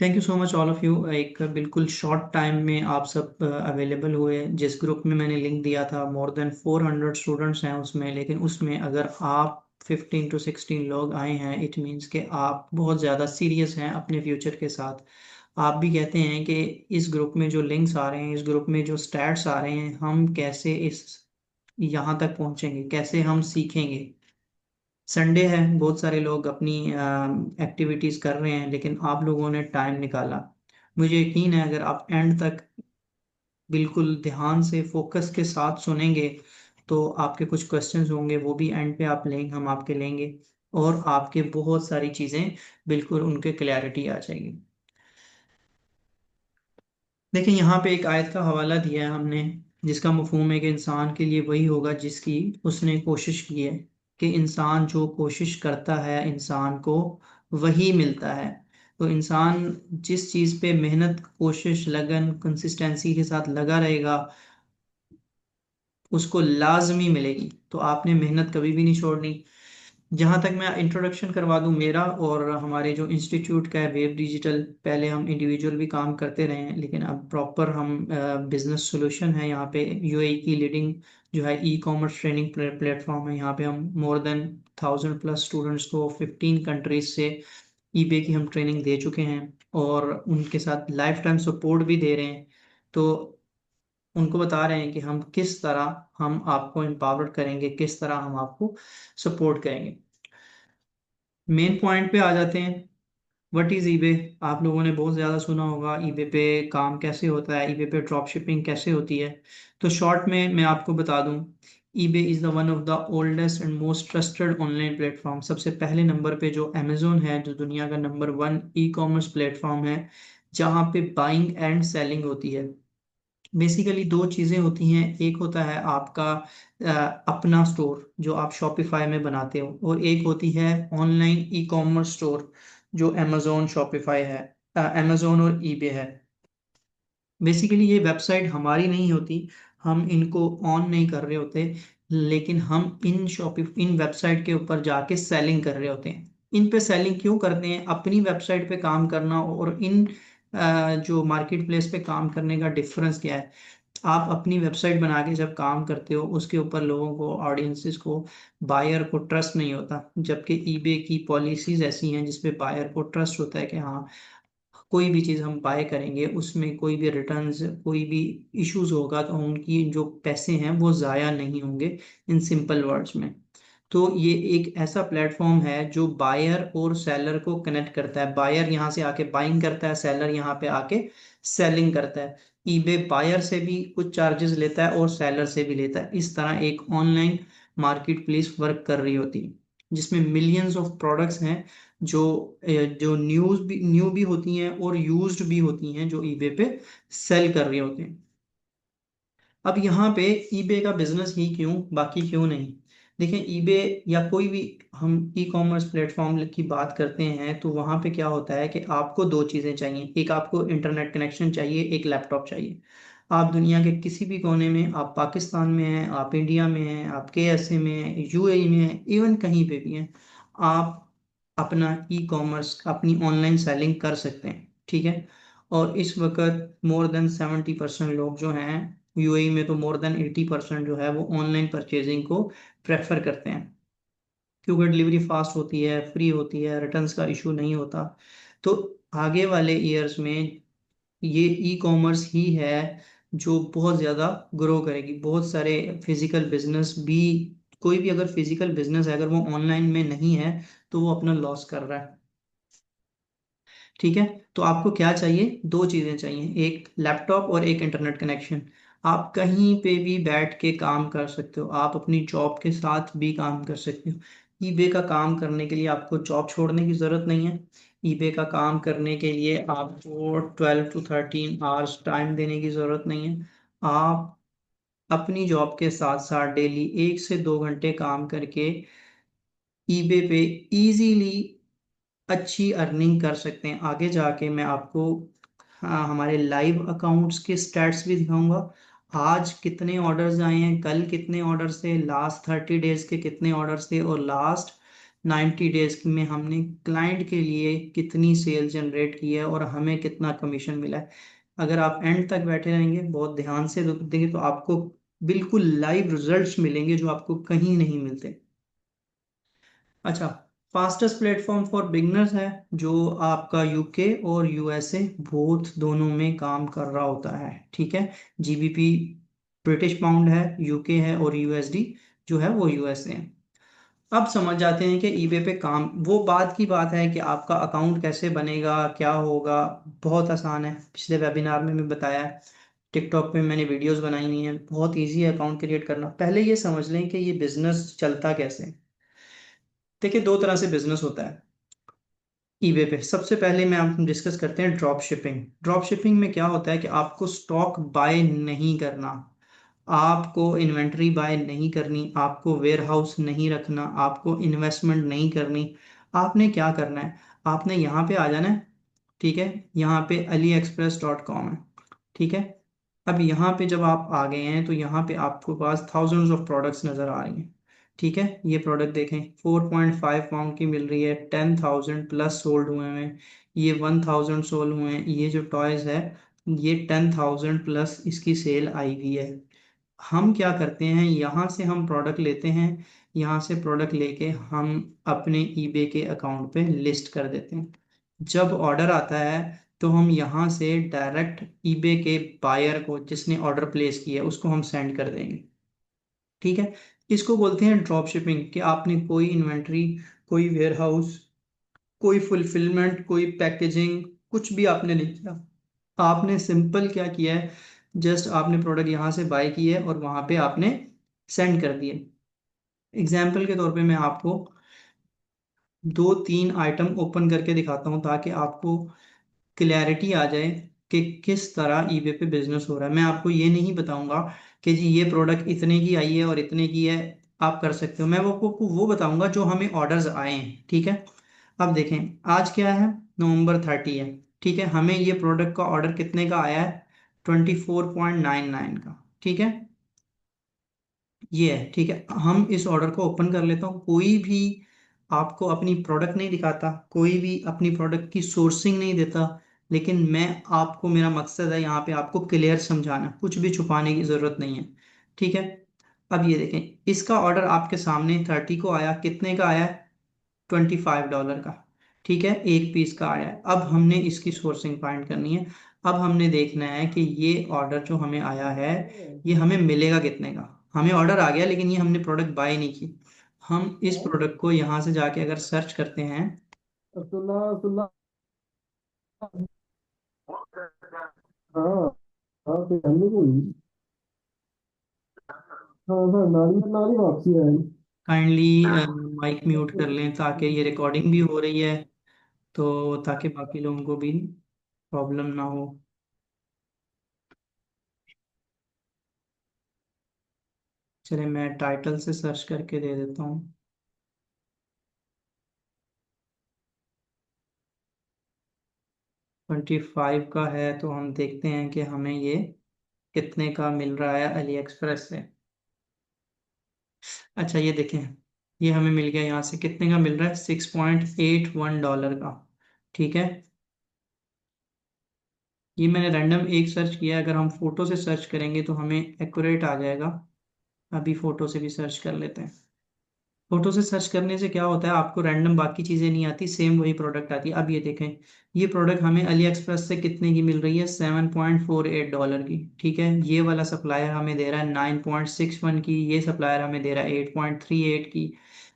Thank you so much all of you. एक बिल्कुल short time में आप सब अवेलेबल हुए। जिस ग्रुप में मैंने लिंक दिया था, मोर देन 400 स्टूडेंट्स हैं उसमें, लेकिन उसमें अगर आप 15 to 16 लोग आए हैं, इट मीन्स कि आप बहुत ज़्यादा सीरियस हैं अपने फ्यूचर के साथ। आप भी कहते हैं कि इस ग्रुप में जो लिंक्स आ रहे हैं, इस ग्रुप में जो स्टैट्स आ रहे हैं, हम कैसे इस यहाँ तक पहुँचेंगे, कैसे हम सीखेंगे। संडे है, बहुत सारे लोग अपनी एक्टिविटीज कर रहे हैं, लेकिन आप लोगों ने टाइम निकाला। मुझे यकीन है अगर आप एंड तक बिल्कुल ध्यान से फोकस के साथ सुनेंगे तो आपके कुछ क्वेश्चंस होंगे, वो भी एंड पे आप लेंगे, हम आपके लेंगे, और आपके बहुत सारी चीज़ें बिल्कुल उनके क्लैरिटी आ जाएगी। देखिए, यहाँ पे एक आयत का हवाला दिया है हमने, जिसका मफहूम है कि इंसान के लिए वही होगा जिसकी उसने कोशिश की है। कि इंसान जो कोशिश करता है, इंसान को वही मिलता है। तो इंसान जिस चीज़ पे मेहनत, कोशिश, लगन, कंसिस्टेंसी के साथ लगा रहेगा, उसको लाजमी मिलेगी। तो आपने मेहनत कभी भी नहीं छोड़नी। जहाँ तक मैं इंट्रोडक्शन करवा दूँ मेरा और हमारे जो इंस्टीट्यूट का है वेव डिजिटल, पहले हम इंडिविजुअल भी काम करते रहे हैं, लेकिन अब प्रॉपर हम बिजनेस सॉल्यूशन है यहाँ पे। यूएई की लीडिंग जो है ई कॉमर्स ट्रेनिंग प्लेटफॉर्म है। यहाँ पे हम मोर देन 1000+ स्टूडेंट्स को 15 कंट्रीज से ईबे की हम ट्रेनिंग दे चुके हैं, और उनके साथ लाइफ टाइम सपोर्ट भी दे रहे हैं। तो उनको बता रहे हैं कि हम किस तरह हम आपको एम्पावर करेंगे, किस तरह हम आपको सपोर्ट करेंगे। मेन पॉइंट पे आ जाते हैं। What is eBay? आप लोगों ने बहुत ज़्यादा सुना होगा ईबे पे काम कैसे होता है, ईबे पे ड्रॉप शिपिंग कैसे होती है। तो शॉर्ट में मैं आपको बता दूं, eBay is the one of the oldest and most trusted online platform. सबसे पहले नंबर पे जो अमेजोन है, जो दुनिया का नंबर 1 ई कॉमर्स प्लेटफॉर्म है, जहाँ पे बाइंग एंड सेलिंग होती है। बेसिकली दो चीज़ें होती हैं। एक होता है आपका अपना स्टोर जो आप शॉपिफाई में बनाते हो, और एक होती है ऑनलाइन ई कॉमर्स स्टोर जो अमेजोन शॉपिफाई है, अमेजोन और ईबे है। बेसिकली ये वेबसाइट हमारी नहीं होती, हम इनको ऑन नहीं कर रहे होते, लेकिन हम इन वेबसाइट के ऊपर जाके सेलिंग कर रहे होते हैं। इन पे सेलिंग क्यों करते हैं? अपनी वेबसाइट पे काम करना और इन जो मार्केट प्लेस पे काम करने का डिफरेंस क्या है? आप अपनी वेबसाइट बना के जब काम करते हो, उसके ऊपर लोगों को, ऑडियंसेस को, बायर को ट्रस्ट नहीं होता, जबकि ईबे की पॉलिसीज ऐसी हैं जिसपे बायर को ट्रस्ट होता है कि हाँ, कोई भी चीज़ हम बाय करेंगे, उसमें कोई भी रिटर्न्स, कोई भी इश्यूज होगा तो उनकी जो पैसे हैं वो ज़ाया नहीं होंगे, इन सिंपल वर्ड्स में। तो ये एक ऐसा प्लेटफॉर्म है जो बायर और सेलर को कनेक्ट करता है। बायर यहाँ से आके बाइंग करता है, सेलर यहाँ पे आके सेलिंग करता है। ईबे बायर से भी कुछ चार्जेस लेता है और सेलर से भी लेता है। इस तरह एक ऑनलाइन मार्केट प्लेस वर्क कर रही होती है, जिसमें मिलियंस ऑफ प्रोडक्ट्स हैं जो जो न्यू भी होती हैं और यूज्ड भी होती हैं, जो ईबे पे सेल कर रहे होते हैं। अब यहाँ पे ईबे का बिजनेस ही क्यों, बाकी क्यों नहीं? देखिए, ईबे या कोई भी हम ई कॉमर्स प्लेटफॉर्म की बात करते हैं तो वहाँ पे क्या होता है कि आपको दो चीज़ें चाहिए। एक, आपको इंटरनेट कनेक्शन चाहिए, एक लैपटॉप चाहिए। आप दुनिया के किसी भी कोने में, आप पाकिस्तान में हैं, आप इंडिया में हैं, आप केएसए में हैं, यूएई में हैं, इवन कहीं पे भी हैं, आप अपना ई कॉमर्स, अपनी ऑनलाइन सेलिंग कर सकते हैं। ठीक है। और इस वक्त मोर देन 70% लोग जो हैं, यूएई में तो मोर देन 80% जो है वो ऑनलाइन परचेजिंग को प्रेफर करते हैं, क्योंकि डिलीवरी फास्ट होती है, फ्री होती है, रिटर्न्स का इशू नहीं होता। तो आगे वाले ईयर्स में ये ई कॉमर्स ही है जो बहुत ज़्यादा ग्रो करेगी। बहुत सारे फिजिकल बिजनेस भी, कोई भी अगर फिजिकल बिजनेस है, अगर वो ऑनलाइन में नहीं है तो वो अपना लॉस कर रहा है। ठीक है। तो आपको क्या चाहिए? दो चीज़ें चाहिए, एक लैपटॉप और एक इंटरनेट कनेक्शन। आप कहीं पे भी बैठ के काम कर सकते हो, आप अपनी जॉब के साथ भी काम कर सकते हो। ईबे का काम करने के लिए आपको जॉब छोड़ने की ज़रूरत नहीं है। ईबे का काम करने के लिए आपको 12 to 13 आवर्स टाइम देने की ज़रूरत नहीं है। आप अपनी जॉब के साथ साथ डेली 1 से 2 घंटे काम करके ईबे पे इजीली अच्छी अर्निंग कर सकते हैं। आगे जाके मैं आपको, हाँ, हमारे लाइव अकाउंट्स के स्टैट्स भी दिखाऊंगा। आज कितने ऑर्डर्स आए हैं, कल कितने ऑर्डर्स थे, लास्ट 30 डेज के कितने ऑर्डर्स थे, और लास्ट 90 डेज में हमने क्लाइंट के लिए कितनी सेल जनरेट की है और हमें कितना कमीशन मिला है। अगर आप एंड तक बैठे रहेंगे, बहुत ध्यान से देंगे, तो आपको बिल्कुल लाइव रिजल्ट्स मिलेंगे जो आपको कहीं नहीं मिलते। अच्छा, फास्टेस्ट प्लेटफॉर्म फॉर बिगनर्स है, जो आपका यूके और यूएसए बोथ दोनों में काम कर रहा होता है। ठीक है, जीबीपी ब्रिटिश पाउंड है, यूके है, और यूएसडी जो है वो यूएसए है। अब समझ जाते हैं कि ईबे पे काम, वो बात की बात है कि आपका अकाउंट कैसे बनेगा, क्या होगा। बहुत आसान है, पिछले वेबिनार में भी बताया है, टिकटॉक पे मैंने वीडियोस बनाई हुई हैं, बहुत इजी है अकाउंट क्रिएट करना। पहले ये समझ लें कि ये बिजनेस चलता कैसे है। देखिए, दो तरह से बिजनेस होता है ईबे पे। सबसे पहले मैं आप डिस्कस करते हैं ड्रॉप शिपिंग। ड्रॉप शिपिंग में क्या होता है कि आपको स्टॉक बाय नहीं करना, आपको इन्वेंटरी बाय नहीं करनी, आपको वेयर हाउस नहीं रखना, आपको इन्वेस्टमेंट नहीं करनी। आपने क्या करना है, आपने यहाँ पे आ जाना है। ठीक है, यहाँ पे AliExpress.com है। ठीक है, अब यहाँ पे जब आप आ गए हैं तो यहाँ पे आपको पास थाउजेंड्स ऑफ प्रोडक्ट्स नज़र आ रही हैं। ठीक है, ये प्रोडक्ट देखें, 4.5 पाउंड की मिल रही है, 10,000 प्लस सोल्ड हुए हैं। ये 1,000 सोल्ड हुए हैं। ये जो टॉयज है, ये 10,000 प्लस इसकी सेल आई हुई है। हम क्या करते हैं, यहाँ से हम प्रोडक्ट लेते हैं, यहाँ से प्रोडक्ट लेके हम अपने ईबे के अकाउंट पे लिस्ट कर देते हैं। जब ऑर्डर आता है तो हम यहाँ से डायरेक्ट ईबे के बायर को, जिसने ऑर्डर प्लेस किया है, उसको हम सेंड कर देंगे। ठीक है, इसको बोलते हैं ड्रॉप शिपिंग, कि आपने कोई इन्वेंट्री, कोई वेयर हाउस, कोई फुलफिलमेंट, कोई पैकेजिंग, कुछ भी आपने नहीं किया। आपने सिंपल क्या किया है, जस्ट आपने प्रोडक्ट यहाँ से बाय किया है और वहाँ पे आपने सेंड कर दिए। एग्जाम्पल के तौर पे मैं आपको दो तीन आइटम ओपन करके दिखाता हूँ ताकि आपको क्लैरिटी आ जाए कि किस तरह ईबे पे बिजनेस हो रहा है। मैं आपको ये नहीं बताऊंगा कि जी ये प्रोडक्ट इतने की आई है और इतने की है, आप कर सकते हो। मैं वो आपको वो बताऊंगा जो हमें ऑर्डर्स आए हैं। ठीक है, अब देखें, आज क्या है, नवंबर 30 है। ठीक है, हमें ये प्रोडक्ट का ऑर्डर कितने का आया है, 24.99 का। ठीक है, ये है। ठीक है, हम इस ऑर्डर को ओपन कर लेता हूँ। कोई भी आपको अपनी प्रोडक्ट नहीं दिखाता, कोई भी अपनी प्रोडक्ट की सोर्सिंग नहीं देता, लेकिन मैं आपको, मेरा मकसद है यहाँ पे आपको क्लियर समझाना, कुछ भी छुपाने की ज़रूरत नहीं है। ठीक है, अब ये देखें, इसका ऑर्डर आपके सामने 30 को आया, कितने का आया, $25 का। ठीक है, एक पीस का आया है। अब हमने इसकी सोर्सिंग फाइंड करनी है। अब हमने देखना है कि ये ऑर्डर जो हमें आया है, ये हमें मिलेगा कितने का। हमें ऑर्डर आ गया लेकिन ये हमने प्रोडक्ट बाय नहीं की। हम इस प्रोडक्ट को यहाँ से जाके अगर सर्च करते हैं, सुना सुना। हाँ हाँ, तो हमने कोई। हाँ हाँ, नारी नारी वापसी है। काइंडली माइक म्यूट कर लें ताकि ये रिकॉर्डिंग भी हो रही है, तो ताकि बाकी लोगों को भी प्रॉब्लम ना हो। चलिए, मैं टाइटल से सर्च करके दे देता हूँ। 25 का है, तो हम देखते हैं कि हमें ये कितने का मिल रहा है अली एक्सप्रेस से। अच्छा, ये देखें, ये हमें मिल गया, यहाँ से कितने का मिल रहा है, $6.81 का। ठीक है, ये मैंने रैंडम एक सर्च किया है। अगर हम फोटो से सर्च करेंगे तो हमें एक्यूरेट आ जाएगा। अभी फोटो से भी सर्च कर लेते हैं। फोटो से सर्च करने से क्या होता है, आपको रैंडम बाकी चीज़ें नहीं आती, सेम वही प्रोडक्ट आती है। अब ये देखें, ये प्रोडक्ट हमें अली एक्सप्रेस से कितने की मिल रही है, $7.48 की। ठीक है, ये वाला सप्लायर हमें दे रहा है 9.61 की, ये सप्लायर हमें दे रहा है 8.38 की।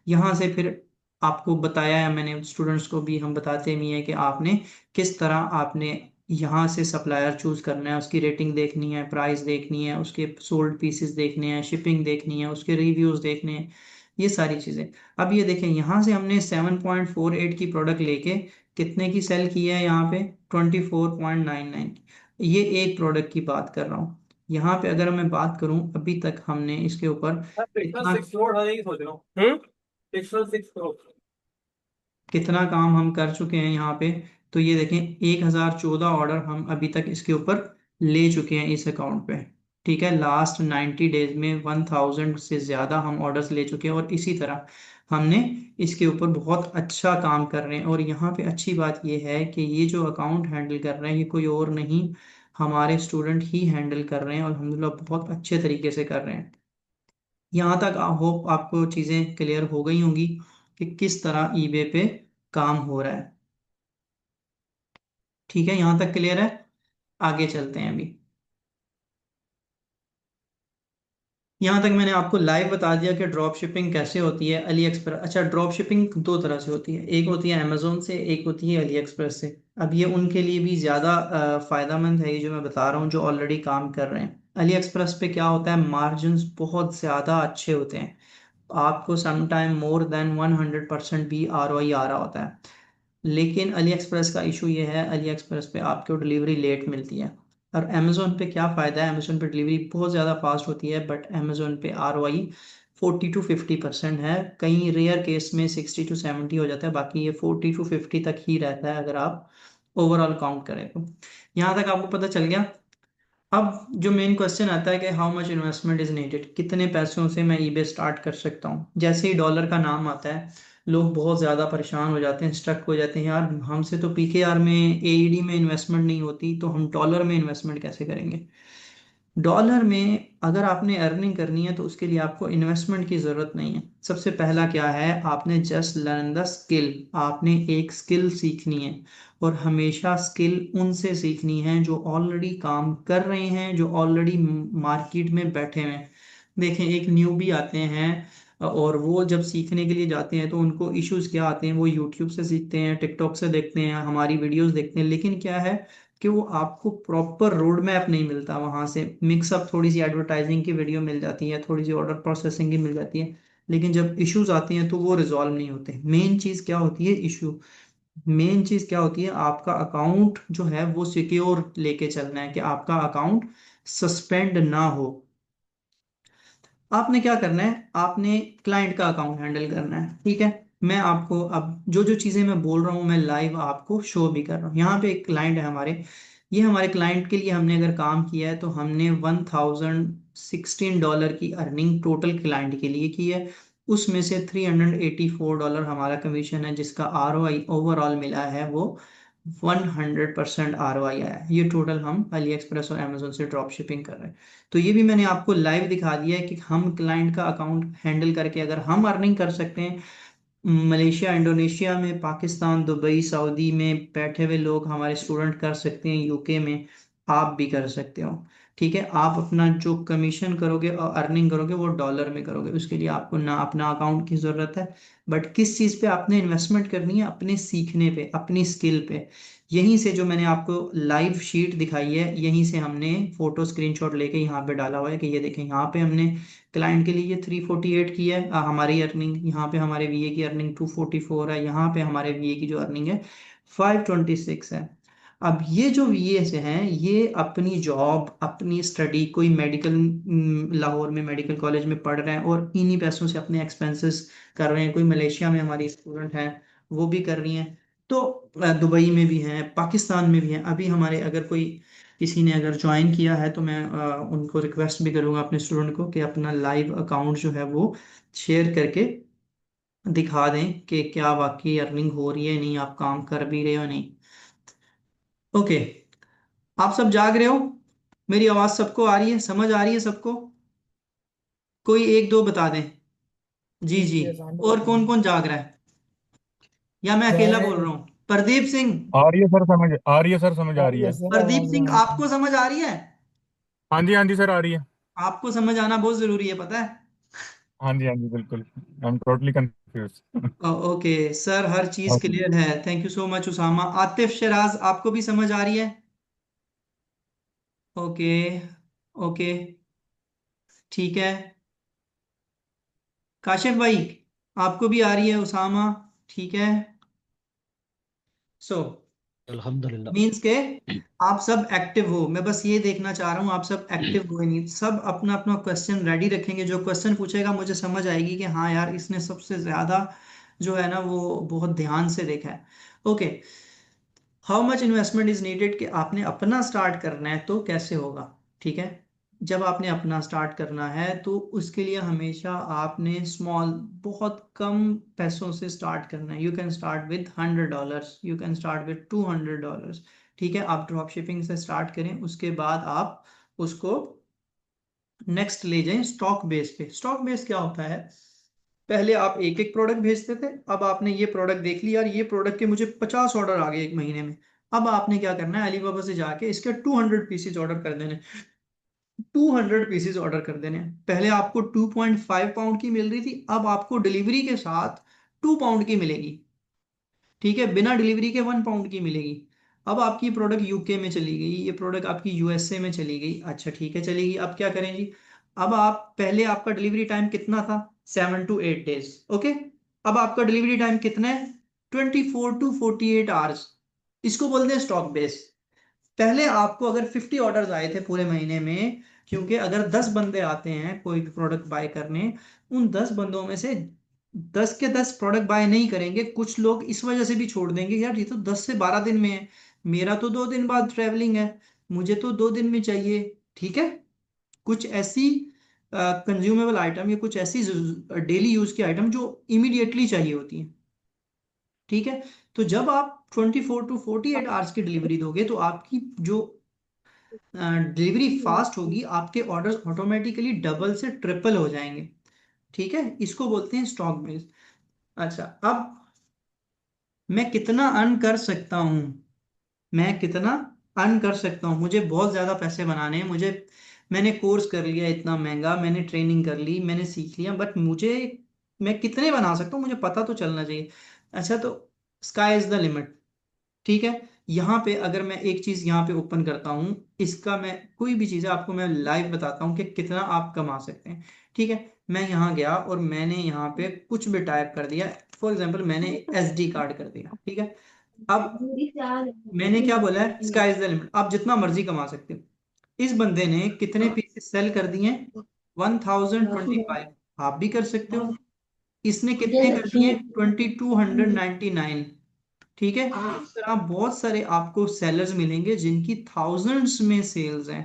यहाँ से फिर आपको बताया है मैंने, स्टूडेंट्स को भी हम बताते भी हैं कि आपने किस तरह आपने यहाँ से सप्लायर चूज करना है, उसकी रेटिंग देखनी है, प्राइस देखनी है, उसके सोल्ड पीसेस देखने हैं, शिपिंग देखनी है, उसके रिव्यूज देखने हैं, ये सारी चीजें। अब ये देखें, यहाँ से हमने 7.48 की प्रोडक्ट लेके कितने की सेल की है, यहाँ पे 24.99 की। ये एक प्रोडक्ट की बात कर रहा हूँ। यहाँ पे अगर मैं बात करूँ, अभी तक हमने इसके ऊपर पिक्सल कितना 6 करोड़ होने की सोच रहा हूँ। पिक्सल 6 करोड़। कितना काम हम कर चुके हैं यहाँ पे, तो ये देखें, 1,014 ऑर्डर हम अभी तक इसके ऊपर ले चुके हैं इस अकाउंट पे। ठीक है, लास्ट 90 डेज में 1,000 से ज़्यादा हम ऑर्डर्स ले चुके हैं। और इसी तरह हमने इसके ऊपर बहुत अच्छा काम कर रहे हैं। और यहाँ पे अच्छी बात ये है कि ये जो अकाउंट हैंडल कर रहे हैं ये कोई और नहीं, हमारे स्टूडेंट ही हैंडल कर रहे हैं और अल्हम्दुलिल्लाह बहुत अच्छे तरीके से कर रहे हैं। यहाँ तक आई होप आपको चीज़ें क्लियर हो गई होंगी कि किस तरह ईबे पे काम हो रहा है। ठीक है, यहाँ तक क्लियर है। आगे चलते हैं अभी। यहाँ तक मैंने आपको लाइव बता दिया कि ड्रॉप शिपिंग कैसे होती है अली एक्सप्रेस। अच्छा, ड्रॉप शिपिंग दो तरह से होती है, एक होती है अमेजोन से, एक होती है अली एक्सप्रेस से। अब ये उनके लिए भी ज़्यादा फायदेमंद है ये जो मैं बता रहा हूँ, जो ऑलरेडी काम कर रहे हैं। अली एक्सप्रेस पे क्या होता है, मार्जिन बहुत ज़्यादा अच्छे होते हैं, आपको समटाइम मोर देन 100% भी आरओआई आ रहा होता है। लेकिन अली एक्सप्रेस का इशू ये है, अली एक्सप्रेस पे आपको डिलीवरी लेट मिलती है। और अमेजोन पे क्या फ़ायदा है, अमेजोन पे डिलीवरी बहुत ज़्यादा फास्ट होती है, बट अमेजोन पे आरओआई 40 to 50% है। कई रेयर केस में 60 to 70 हो जाता है, बाकी ये 40 to 50 तक ही रहता है अगर आप ओवरऑल काउंट करें तो। यहाँ तक आपको पता चल गया। अब जो मेन क्वेश्चन आता है कि how much investment is needed, कितने पैसों से मैं ईबे स्टार्ट कर सकता हूँ। जैसे ही डॉलर का नाम आता है लोग बहुत ज़्यादा परेशान हो जाते हैं, स्टक हो जाते हैं, यार हमसे तो पीकेआर में एईडी में इन्वेस्टमेंट नहीं होती, तो हम डॉलर में इन्वेस्टमेंट कैसे करेंगे। डॉलर में अगर आपने अर्निंग करनी है तो उसके लिए आपको इन्वेस्टमेंट की ज़रूरत नहीं है। सबसे पहला क्या है, आपने जस्ट लर्न द स्किल, आपने एक स्किल सीखनी है। और हमेशा स्किल उनसे सीखनी है जो ऑलरेडी काम कर रहे हैं, जो ऑलरेडी मार्केट में बैठे हुए हैं। देखें, एक न्यूबी आते हैं और वो जब सीखने के लिए जाते हैं तो उनको इश्यूज क्या आते हैं, वो यूट्यूब से सीखते हैं, टिकटॉक से देखते हैं, हमारी वीडियोस देखते हैं, लेकिन क्या है कि वो आपको प्रॉपर रोड मैप नहीं मिलता वहां से। मिक्सअप थोड़ी सी एडवर्टाइजिंग की वीडियो मिल जाती है, थोड़ी सी ऑर्डर प्रोसेसिंग की मिल जाती है, लेकिन जब इश्यूज आती हैं तो वो रिजॉल्व नहीं होते। मेन चीज क्या होती है, इशू, मेन चीज क्या होती है, आपका अकाउंट जो है वो सिक्योर लेके चलना है, कि आपका अकाउंट सस्पेंड ना हो। आपने क्या करना है, आपने क्लाइंट का अकाउंट हैंडल करना है। ठीक है, मैं आपको अब जो जो चीज़ें मैं बोल रहा हूँ मैं लाइव आपको शो भी कर रहा हूँ। यहाँ पे एक क्लाइंट है हमारे, ये हमारे क्लाइंट के लिए हमने अगर काम किया है तो हमने $1016 की अर्निंग टोटल क्लाइंट के लिए की है। उसमें से $384 हमारा कमीशन है, जिसका आरओआई ओवरऑल मिला है वो 100% आरओआई आया है। ये टोटल हम अली एक्सप्रेस और अमेजोन से ड्रॉप शिपिंग कर रहे हैं। तो ये भी मैंने आपको लाइव दिखा दिया है कि हम क्लाइंट का अकाउंट हैंडल करके अगर हम अर्निंग कर सकते हैं, मलेशिया, इंडोनेशिया में, पाकिस्तान, दुबई, सऊदी में बैठे हुए लोग हमारे स्टूडेंट कर सकते हैं, यूके में आप भी कर सकते हो। ठीक है, आप अपना जो कमीशन करोगे और अर्निंग करोगे वो डॉलर में करोगे, उसके लिए आपको ना अपना अकाउंट की ज़रूरत है, बट किस चीज़ पे आपने इन्वेस्टमेंट करनी है, अपने सीखने पे, अपनी स्किल पे। यहीं से जो मैंने आपको लाइव शीट दिखाई है, यहीं से हमने फोटो स्क्रीनशॉट लेके यहाँ पे डाला हुआ है कि ये देखें, यहाँ पे हमने क्लाइंट के लिए ये 348 की है हमारी अर्निंग, यहाँ पे हमारे वीए की अर्निंग 244 है, यहाँ पे हमारे वीए की जो अर्निंग है 526 है। अब ये जो वीए से हैं ये अपनी जॉब, अपनी स्टडी, कोई मेडिकल, लाहौर में मेडिकल कॉलेज में पढ़ रहे हैं और इन्हीं पैसों से अपने एक्सपेंसेस कर रहे हैं। कोई मलेशिया में हमारी स्टूडेंट हैं वो भी कर रही हैं, तो दुबई में भी हैं, पाकिस्तान में भी हैं। अभी हमारे अगर कोई किसी ने अगर ज्वाइन किया है तो मैं उनको रिक्वेस्ट भी करूंगा अपने स्टूडेंट को कि अपना लाइव अकाउंट जो है वो शेयर करके दिखा दें कि क्या वाकई अर्निंग हो रही है, नहीं आप काम कर भी रहे हो नहीं। ओके, आप सब जाग रहे हो, मेरी आवाज़ सबको आ रही है, समझ आ रही है सबको? कोई एक दो बता दें। जी जी। यस और कौन 100%। कौन जाग रहा है, या मैं जाग अकेला रहे बोल रहा हैं। हूँ? प्रदीप सिंह, आ रही है सर समझ, आ रही है सर समझ आ आ रही रही है है। सर प्रदीप आवाज आ सिंह रही है। आपको समझ आ रही है? हाँ जी सर आ रही है। आपको समझ आना बहुत जरूरी है, पता है। हाँ जी बिल्कुल। I am totally confuse. Okay sir, हर चीज क्लियर है, thank you so much Usama. Atif Sharaz, आपको भी समझ आ रही है? ओके, ओके, ठीक है। काशिफ भाई, आपको भी आ रही है? उसामा, ठीक है। सो अल्हम्दुलिल्लाह। मीन्स के आप सब एक्टिव हो, मैं बस ये देखना चाह रहा हूँ आप सब एक्टिव हो नहीं। सब अपना अपना क्वेश्चन रेडी रखेंगे, जो क्वेश्चन पूछेगा मुझे समझ आएगी कि हाँ यार इसने सबसे ज्यादा जो है ना वो बहुत ध्यान से देखा है। Okay, how much investment is needed, कि आपने अपना स्टार्ट करना है तो कैसे होगा। ठीक है, जब आपने अपना स्टार्ट करना है तो उसके लिए हमेशा आपने स्मॉल, बहुत कम पैसों से स्टार्ट करना है। You can start with $100, you can start with $200। ठीक है, आप ड्रॉप शिपिंग से स्टार्ट करें, उसके बाद आप उसको नेक्स्ट ले जाएं स्टॉक बेस पे। स्टॉक बेस क्या होता है? पहले आप एक एक प्रोडक्ट भेजते थे, अब आपने ये प्रोडक्ट देख लिया और ये प्रोडक्ट के मुझे 50 ऑर्डर आ गए एक महीने में। अब आपने क्या करना है, अलीबाबा से जाके इसके 200 पीसेज ऑर्डर कर देने। 200 पीसेज ऑर्डर कर देने हैं। पहले आपको 2.5 पाउंड की मिल रही थी, अब आपको डिलीवरी के साथ 2 पाउंड की मिलेगी। ठीक है, बिना डिलीवरी के 1 पाउंड की मिलेगी। अब आपकी प्रोडक्ट यूके में चली गई, ये प्रोडक्ट आपकी यूएसए में चली गई। अच्छा ठीक है, चलेगी। अब क्या करें जी? अब आप पहले आपका डिलीवरी टाइम कितना था? 7 to 8 डेज। ओके, अब आपका डिलीवरी टाइम कितना है? 24 to 48 आवर्स। इसको बोलते हैं स्टॉक बेस। पहले आपको अगर 50 ऑर्डर्स आए थे पूरे महीने में, क्योंकि अगर 10 बंदे आते हैं कोई भी प्रोडक्ट बाय करने, उन 10 बंदों में से 10 के 10 प्रोडक्ट बाय नहीं करेंगे। कुछ लोग इस वजह से भी छोड़ देंगे, यार ये तो 10 से 12 दिन में है, मेरा तो 2 दिन बाद ट्रेवलिंग है, मुझे तो 2 दिन में चाहिए। ठीक है, कुछ ऐसी कंज्यूमेबल आइटम या कुछ ऐसी डेली यूज की आइटम जो इमीडिएटली चाहिए होती है। ठीक है, तो जब आप 24 to 48 आवर्स की डिलीवरी दोगे तो आपकी जो डिलीवरी फास्ट होगी, आपके ऑर्डर्स ऑटोमेटिकली डबल से ट्रिपल हो जाएंगे। ठीक है, इसको बोलते हैं स्टॉक बेस। अच्छा, अब मैं कितना अर्न कर सकता हूँ? मैं कितना अर्न कर सकता हूँ? मुझे बहुत ज़्यादा पैसे बनाने हैं, मुझे, मैंने कोर्स कर लिया इतना महंगा, मैंने ट्रेनिंग कर ली, मैंने सीख लिया, बट मुझे, मैं कितने बना सकता हूँ मुझे पता तो चलना चाहिए। अच्छा, तो स्काई इज द लिमिट। ठीक है, यहाँ पे अगर मैं एक चीज यहाँ पे ओपन करता हूँ, इसका मैं कोई भी चीज़ है आपको मैं लाइव बताता हूँ कि कितना आप कमा सकते हैं। ठीक है, मैं यहाँ गया और मैंने यहाँ पे कुछ भी टाइप कर दिया। फॉर एग्जांपल मैंने SD कार्ड कर दिया। ठीक है, अब मैंने क्या बोला है, स्काई इज द लिमिट, आप जितना मर्जी कमा सकते हो। इस बंदे ने कितने पीसेस सेल कर दिए? 1025। आप भी कर सकते हो। इसने कितने कर दिए? 2299। ठीक है, इस तरह बहुत सारे आपको सेलर्स मिलेंगे जिनकी थाउजेंड्स में सेल्स हैं,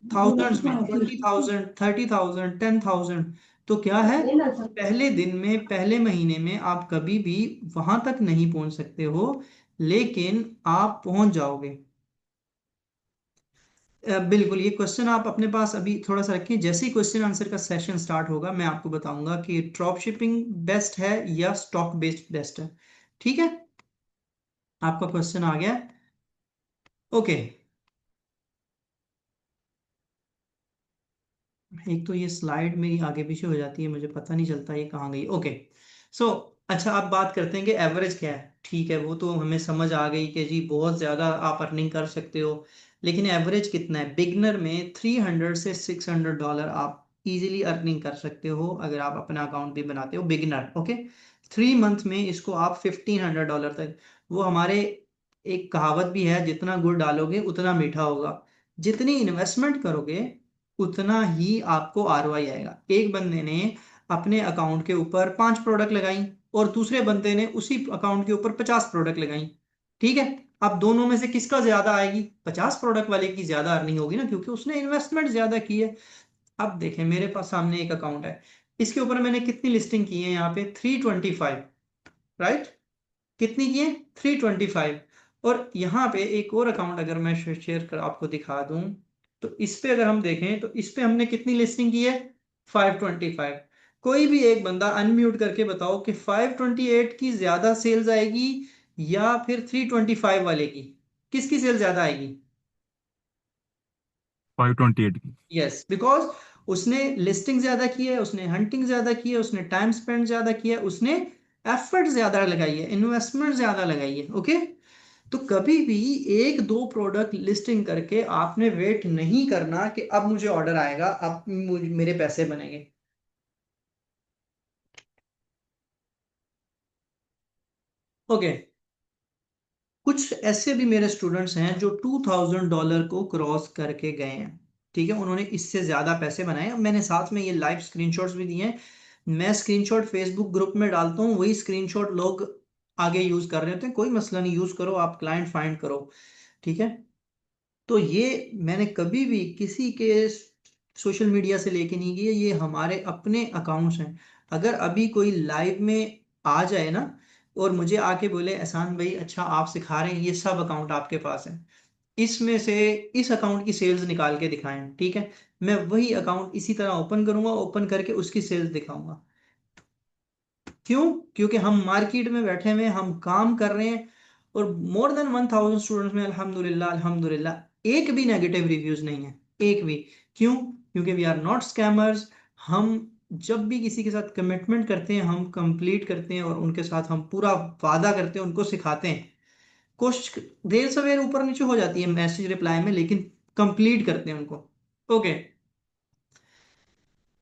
थाउजेंड्स में, 20,000, 30,000, 10,000। तो क्या है, पहले दिन में, पहले महीने में आप कभी भी वहां तक नहीं पहुंच सकते हो, लेकिन आप पहुंच जाओगे। बिल्कुल, ये क्वेश्चन आप अपने पास अभी थोड़ा सा रखिए, जैसे ही क्वेश्चन आंसर का सेशन स्टार्ट होगा मैं आपको बताऊंगा कि ड्रॉप शिपिंग बेस्ट है या स्टॉक बेस्ड बेस्ट है। ठीक है, आपका क्वेश्चन आ गया। ओके, एक तो ये स्लाइड मेरी आगे पीछे हो जाती है, मुझे पता नहीं चलता ये कहाँ गई। ओके, सो अच्छा, अब बात करते हैं कि एवरेज क्या है। ठीक है, वो तो हमें समझ आ गई कि जी बहुत ज़्यादा आप अर्निंग कर सकते हो, लेकिन एवरेज कितना है? बिगनर में $300 से $600 आप इजीली अर्निंग कर सकते हो अगर आप अपना अकाउंट भी बनाते हो बिगनर। ओके, 3 मंथ में इसको आप $1,500 तक, वो हमारे एक कहावत भी है, जितना गुड़ डालोगे उतना मीठा होगा। जितनी इन्वेस्टमेंट करोगे उतना ही आपको ROI आएगा। एक बंदे ने अपने अकाउंट के ऊपर 5 प्रोडक्ट लगाई और दूसरे बंदे ने उसी अकाउंट के ऊपर 50 प्रोडक्ट लगाई। ठीक है, अब दोनों में से किसका ज्यादा आएगी? 50 प्रोडक्ट वाले की ज्यादा अर्निंग होगी ना, क्योंकि उसने इन्वेस्टमेंट ज्यादा की है। अब देखें, मेरे पास सामने एक अकाउंट है, इसके ऊपर मैंने कितनी लिस्टिंग की है? यहाँ पे 325। राइट, कितनी की है? 325। और यहाँ पे एक और अकाउंट अगर मैं शेयर कर आपको दिखा दूं, तो इस पे अगर हम देखें तो इस पे हमने कितनी लिस्टिंग की है? 525। कोई भी एक बंदा अनम्यूट करके बताओ कि 528 की ज्यादा सेल्स आएगी या फिर 325 वाले की, किसकी सेल ज्यादा आएगी? 528 की। यस, बिकॉज उसने लिस्टिंग ज्यादा की है, उसने हंटिंग ज्यादा की है, उसने टाइम स्पेंड ज्यादा किया है, उसने एफर्ट ज्यादा लगाई है, इन्वेस्टमेंट ज्यादा लगाई है। ओके, तो कभी भी एक दो प्रोडक्ट लिस्टिंग करके आपने वेट नहीं करना कि अब मुझे ऑर्डर आएगा, अब मेरे पैसे बनेंगे। ओके, कुछ ऐसे भी मेरे स्टूडेंट्स हैं जो $2,000 को क्रॉस करके गए हैं। ठीक है, उन्होंने इससे ज्यादा पैसे बनाए। मैंने साथ में ये लाइव स्क्रीनशॉट्स भी दिए हैं, मैं स्क्रीनशॉट फेसबुक ग्रुप में डालता हूँ, वही स्क्रीनशॉट लोग आगे यूज कर रहे होते हैं। कोई मसला नहीं, यूज करो, आप क्लाइंट फाइंड करो। ठीक है, तो ये मैंने कभी भी किसी के सोशल मीडिया से लेके नहीं गए, ये हमारे अपने अकाउंट्स हैं। अगर अभी कोई लाइव में आ जाए ना और मुझे आके बोले एहसान भाई अच्छा आप सिखा रहे हैं, ये सब अकाउंट आपके पास है, इसमें से इस अकाउंट की सेल्स निकाल के दिखाएं, ठीक है, मैं वही अकाउंट इसी तरह ओपन करूंगा, ओपन करके उसकी सेल्स दिखाऊंगा। क्यों? क्योंकि हम मार्केट में बैठे हुए हैं, हम काम कर रहे हैं, और मोर देन 1000 स्टूडेंट्स में अल्हम्दुलिल्लाह अल्हम्दुलिल्लाह एक भी नेगेटिव रिव्यूज नहीं है, एक भी। क्यों? क्योंकि वी आर नॉट स्कैमर्स। हम जब भी किसी के साथ कमिटमेंट करते हैं हम कंप्लीट करते हैं, और उनके साथ हम पूरा वादा करते हैं, उनको सिखाते हैं। कोशिश देर सवेर ऊपर नीचे हो जाती है मैसेज रिप्लाई में, लेकिन कंप्लीट करते हैं उनको। Okay,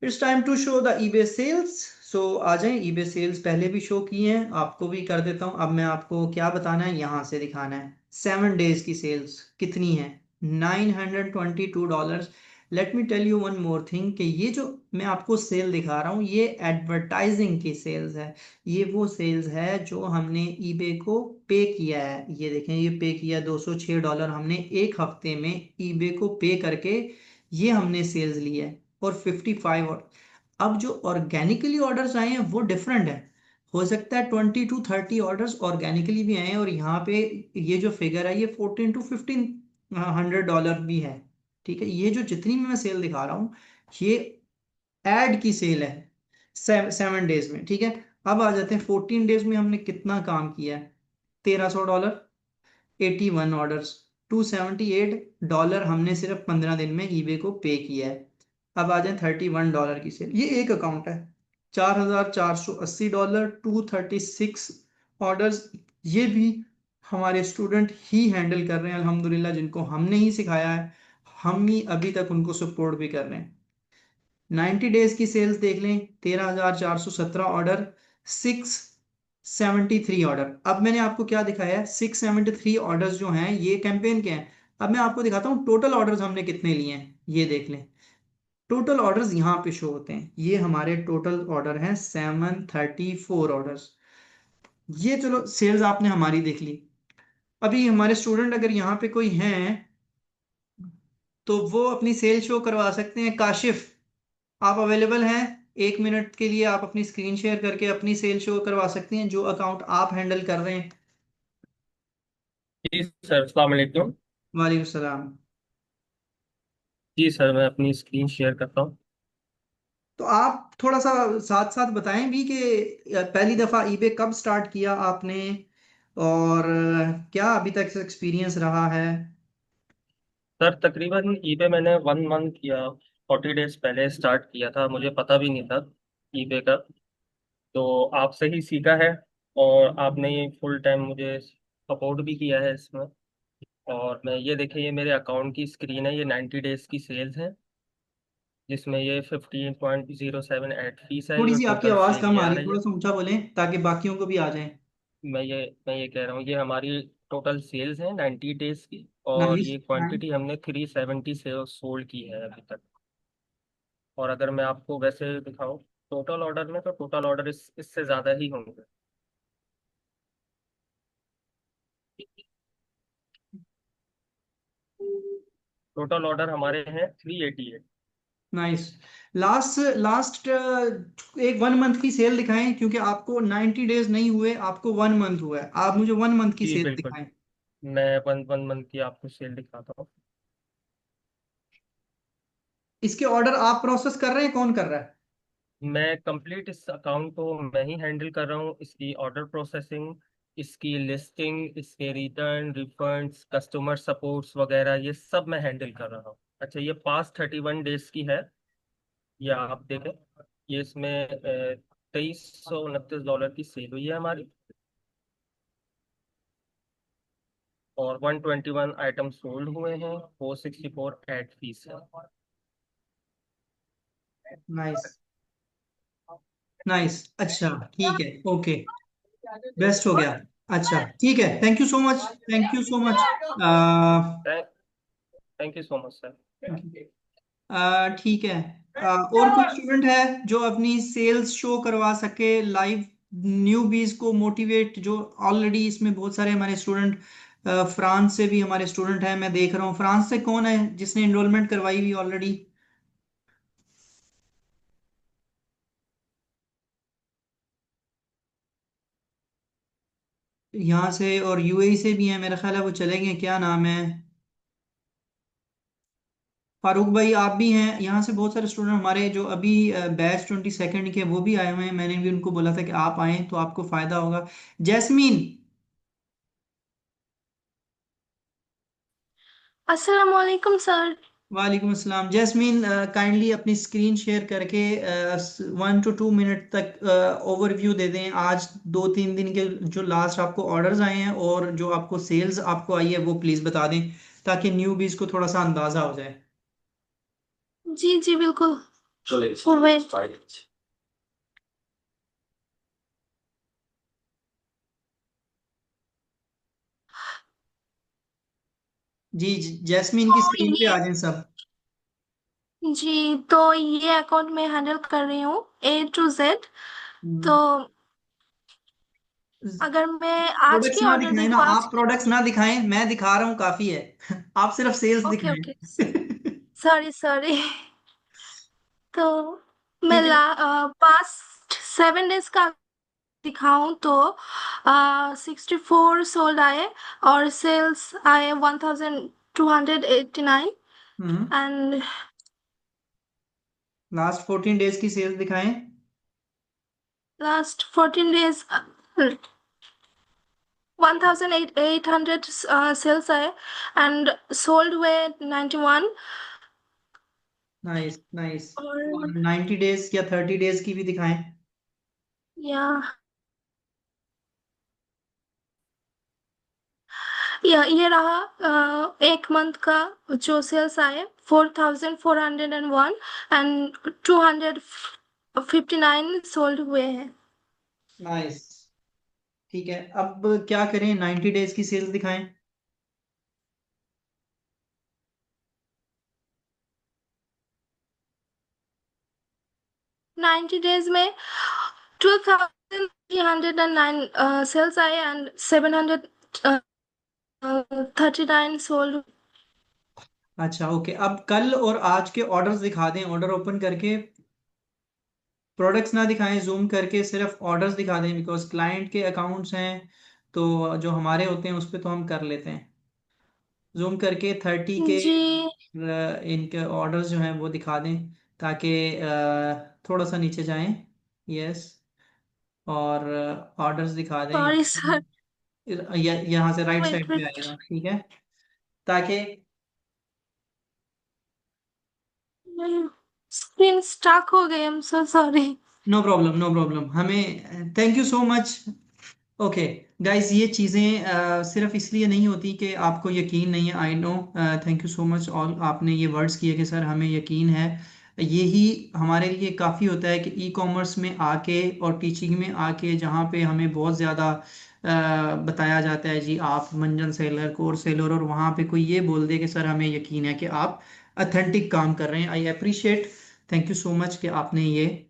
it's time to show the eBay sales. So आ जाएं, ईबे सेल्स पहले भी शो किए हैं, आपको भी कर देता हूं। अब मैं आपको क्या बताना है, यहाँ से दिखाना है 7 डेज की सेल्स कितनी है, $922। Let me tell you one more thing कि ये जो मैं आपको सेल दिखा रहा हूँ ये एडवर्टाइजिंग की सेल्स है। ये वो सेल्स है जो हमने ईबे को पे किया है। ये देखें, ये पे किया $206 हमने एक हफ्ते में ईबे को पे करके, ये हमने सेल्स ली है। और 55 और अब जो ऑर्गेनिकली ऑर्डर्स आए हैं वो डिफरेंट है। हो सकता है 20 to 30 ऑर्डर्स ऑर्गेनिकली भी आए हैं, और यहाँ पे ये जो फिगर है ये $1400 to 1500 भी है। ठीक है, ये जो जितनी भी मैं सेल दिखा रहा हूँ ये एड की सेल है 7 डेज में। ठीक है, अब आ जाते हैं 14 डेज में हमने कितना काम किया है। $1300, 81 ऑर्डर्स, $278 हमने सिर्फ 15 दिन में ईबे को पे किया है। अब आ जाए $31 की सेल, ये एक अकाउंट है। $4480, 236 ऑर्डर्स, ये भी हमारे स्टूडेंट ही हैंडल कर रहे हैं अल्हम्दुलिल्लाह, जिनको हमने ही सिखाया है, हम ही अभी तक उनको सपोर्ट भी कर रहे हैं। 90 डेज की सेल्स देख लें, 13417 ऑर्डर, 673 ऑर्डर। अब मैंने आपको क्या दिखाया है, 673 ऑर्डर्स जो हैं ये कैंपेन के हैं। अब मैं आपको दिखाता हूँ टोटल ऑर्डर्स हमने कितने लिए हैं, ये देख लें। टोटल ऑर्डर्स यहाँ पे शो होते हैं, ये हमारे टोटल ऑर्डर हैं 734 ऑर्डर्स। ये चलो सेल्स आपने हमारी देख ली। अभी हमारे स्टूडेंट अगर यहाँ पे कोई हैं तो वो अपनी सेल शो करवा सकते हैं। काशिफ, आप अवेलेबल हैं? 1 मिनट के लिए आप अपनी स्क्रीन शेयर करके अपनी सेल शो करवा सकती हैं जो अकाउंट आप हैंडल कर रहे हैं। जी सर, अस्सलाम वालेकुम। वालेकुम सलाम। जी सर, मैं अपनी स्क्रीन शेयर करता हूँ। तो आप थोड़ा सा साथ साथ बताएं भी कि पहली दफ़ा ईबे कब स्टार्ट किया आपने, और क्या अभी तक एक्सपीरियंस रहा है। सर तकरीबन ईबे मैंने 1 मंथ या 40 डेज पहले स्टार्ट किया था, मुझे पता भी नहीं था ईबे का। तो आपसे ही सीखा है, और आपने ये फुल टाइम मुझे सपोर्ट भी किया है इसमें। और मैं ये देखिए, ये मेरे अकाउंट की स्क्रीन है, ये 90 डेज की सेल्स है, जिसमें ये 15.07 फीस है थोड़ी जो सी आपकी टोटल आवाज़ सेल कम ये आ आ रही है, रही थोड़ा है। सा ऊंचा बोलें ताकि बाकियों को भी आ जाए। मैं ये कह रहा हूँ, ये हमारी टोटल सेल्स है 90 डेज की, और नाइस। ये क्वांटिटी हमने 370 से सोल्ड की है अभी तक। और अगर मैं आपको वैसे दिखाऊं टोटल ऑर्डर में, तो टोटल ऑर्डर इससे ज़्यादा ही होंगे। टोटल ऑर्डर हमारे हैं 388। नाइस। लास्ट लास्ट एक 1 मंथ की सेल दिखाएं, क्योंकि आपको 90 डेज नहीं हुए, आपको 1 मंथ हुआ है, आप मुझे 1 मंथ की जी सेल बिल्कुल, दिखाएं। मैं वन मंथ की आपको सेल दिखाता हूँ। इसके ऑर्डर आप प्रोसेस कर रहे हैं, कौन कर रहा है? मैं कंप्लीट इस अकाउंट को मैं ही हैंडल कर रहा हूँ, इसकी ऑर्डर प्रोसेसिंग, इसकी लिस्टिंग, इसके रिटर्न रिफंड्स, कस्टमर सपोर्ट्स वगैरह, ये सब मैं हैंडल कर रहा हूँ। अच्छा, ये पास्ट 31 डेज की है, ये आप देखें। ये इसमें $2329 की सेल हुई है हमारी, और 121 आइटम सोल्ड हुए हैं, 464 एड फीस है। नाइस। नाइस, अच्छा, ठीक है, ओके, बेस्ट हो गया। अच्छा, ठीक है, thank you so much, thank you so much. Thank you so much sir. ठीक है। और कोई स्टूडेंट है जो अपनी सेल्स शो करवा सके लाइव, न्यूबीज को मोटिवेट, जो ऑलरेडी इसमें बहुत सारे हमारे स्टूडेंट, फ्रांस से भी हमारे स्टूडेंट हैं, मैं देख रहा हूँ। फ्रांस से कौन है जिसने एनरोलमेंट करवाई हुई ऑलरेडी? यहाँ से और यूएई से भी हैं, मेरा ख्याल है वो चलेंगे। क्या नाम है? फारूक भाई आप भी हैं। यहाँ से बहुत सारे स्टूडेंट हमारे जो अभी बैच 22 के वो भी आए हुए हैं। मैंने भी उनको बोला था कि आप आएँ तो आपको फायदा होगा। जैस्मीन। अस्सलाम वालेकुम सर। वालेकुम अस्सलाम। जैस्मीन काइंडली अपनी स्क्रीन शेयर करके 1 to 2 मिनट तक ओवरव्यू दे दें आज 2-3 दिन के जो लास्ट आपको ऑर्डर्स आए हैं और जो आपको सेल्स आपको आई है वो प्लीज़ बता दें, ताकि न्यूबीज को थोड़ा सा अंदाज़ा हो जाए। जी जी बिल्कुल। वेट। जी जैस्मीन की स्क्रीन पे आ ये जाएं सब। जी तो ये अकाउंट मैं हैंडल कर रही हूँ A to Z। तो अगर मैं आज प्रोडक्ट्स की ना ऑर्डर दिखाएं ना, देखूँ आज आप की। प्रोडक्ट्स ना दिखाएं, मैं दिखा रहा हूँ काफ़ी है। आप सिर्फ सेल्स ओके ओके। दिखाएं। Sorry sorry. तो मैं ठीक है। पास्ट 7 डेज का दिखाऊं तो 64 सोल्ड आए और सेल्स आए 1289। हम्म। एंड लास्ट 14 डेज की सेल्स दिखाएं। लास्ट 14 डेज 1800 sales आए and sold हुए 91। Nice nice. और और 90 डेज या 30 डेज की भी दिखाएं। या ये रहा एक मंथ का जो सेल्स आए 4401 एंड 259 सोल्ड हुए हैं। नाइस। ठीक है, अब क्या करें? 90 डेज की सेल्स दिखाएं। 90 डेज में 2309 सेल्स आए एंड 739 सोल्ड। अच्छा ओके, अब कल और आज के ऑर्डर्स दिखा दें, ऑर्डर ओपन करके। प्रोडक्ट्स ना दिखाएं, जूम करके सिर्फ ऑर्डर्स दिखा दें, बिकॉज क्लाइंट के अकाउंट्स हैं तो जो हमारे होते हैं उस पर तो हम कर लेते हैं। जूम करके 30 के जी इनके ऑर्डर्स जो हैं वो दिखा दें, ताकि थोड़ा सा नीचे जाएं। यस। और ऑर्डर्स दिखा दें सॉरी सर। यहाँ से राइट वेट साइड पे वेट। आएगा, ठीक है? ताकि स्क्रीन स्टक हो गई। I am so sorry. No problem no problem, हमें thank you so much. Okay guys, ये चीज़ें सिर्फ इसलिए नहीं होती कि आपको यकीन नहीं है। I know. Thank you so much all, आपने ये वर्ड्स किए कि सर हमें यकीन है। यही हमारे लिए काफ़ी होता है कि ई कॉमर्स में आके और टीचिंग में आके, जहाँ पे हमें बहुत ज़्यादा बताया जाता है जी आप मंजन सेलर, कोर सेलर, और वहाँ पे कोई ये बोल दे कि सर हमें यकीन है कि आप अथेंटिक काम कर रहे हैं। I appreciate. Thank you so much कि आपने ये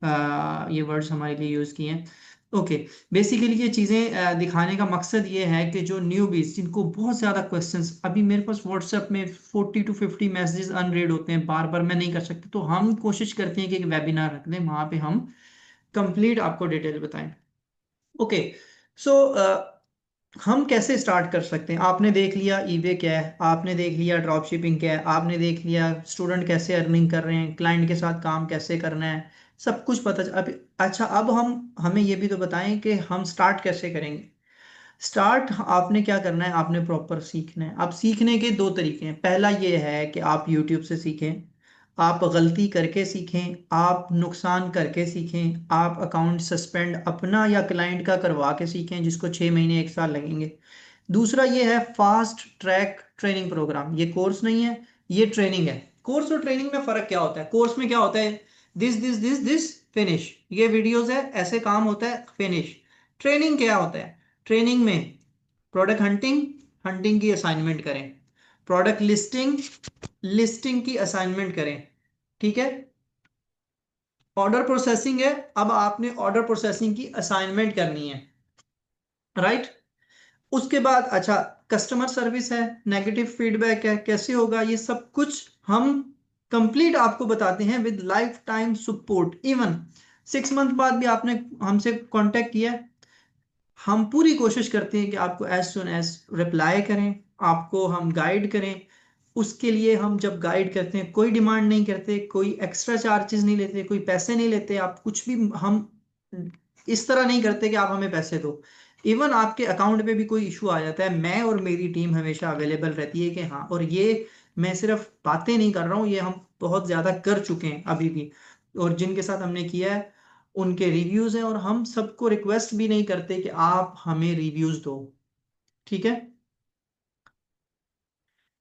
वर्ड्स हमारे लिए यूज़ किए हैं। ओके। बेसिकली ये चीज़ें दिखाने का मकसद ये है कि जो न्यूबीज जिनको बहुत ज़्यादा क्वेश्चंस, अभी मेरे पास व्हाट्सएप में 40 to 50 मैसेजेस अनरेड होते हैं, बार बार मैं नहीं कर सकती, तो हम कोशिश करते हैं कि एक वेबिनार रख दें, वहाँ पे हम कंप्लीट आपको डिटेल बताएं। ओके। सो हम कैसे स्टार्ट कर सकते हैं? आपने देख लिया ईबे क्या है, आपने देख लिया ड्रॉप शिपिंग क्या है, आपने देख लिया स्टूडेंट कैसे अर्निंग कर रहे हैं, क्लाइंट के साथ काम कैसे करना है, सब कुछ पता अब अच्छा, अब हम हमें ये भी तो बताएं कि हम स्टार्ट कैसे करेंगे। स्टार्ट आपने क्या करना है, आपने प्रॉपर सीखना है। अब सीखने के दो तरीके हैं। पहला ये है कि आप यूट्यूब से सीखें, आप गलती करके सीखें, आप नुकसान करके सीखें, आप अकाउंट सस्पेंड अपना या क्लाइंट का करवा के सीखें, जिसको 6 महीने 1 साल लगेंगे। दूसरा ये है फास्ट ट्रैक ट्रेनिंग प्रोग्राम। ये कोर्स नहीं है, ये ट्रेनिंग है। कोर्स और ट्रेनिंग में फर्क क्या होता है? कोर्स में क्या होता है, this this this this finish, ये वीडियोस है, ऐसे काम होता है, फिनिश। ट्रेनिंग क्या होता है? ट्रेनिंग में प्रोडक्ट हंटिंग, हंटिंग की असाइनमेंट करें, प्रोडक्ट लिस्टिंग, लिस्टिंग की असाइनमेंट करें, ठीक है? ऑर्डर प्रोसेसिंग है, अब आपने ऑर्डर प्रोसेसिंग की असाइनमेंट करनी है, राइट? उसके बाद अच्छा, कस्टमर सर्विस है, नेगेटिव फीडबैक है, कैसे होगा, ये सब कुछ हम कंप्लीट आपको बताते हैं with life time support. Even 6 month बाद भी आपने हमसे कांटेक्ट किया है, हम पूरी कोशिश करते हैं कि आपको एज सुन एज रिप्लाई करें, आपको हम गाइड करें। उसके लिए हम जब गाइड करते हैं कोई डिमांड नहीं करते, कोई एक्स्ट्रा चार्जेस नहीं लेते, कोई पैसे नहीं लेते, आप कुछ भी हम इस तरह नहीं करते कि आप हमें पैसे दो। इवन आपके अकाउंट पे भी कोई इशू आ जाता है, मैं और मेरी टीम हमेशा अवेलेबल रहती है कि हाँ, और ये मैं सिर्फ बातें नहीं कर रहा हूँ, ये हम बहुत ज़्यादा कर चुके हैं अभी भी, और जिनके साथ हमने किया है उनके रिव्यूज़ हैं, और हम सबको रिक्वेस्ट भी नहीं करते कि आप हमें रिव्यूज़ दो। ठीक है,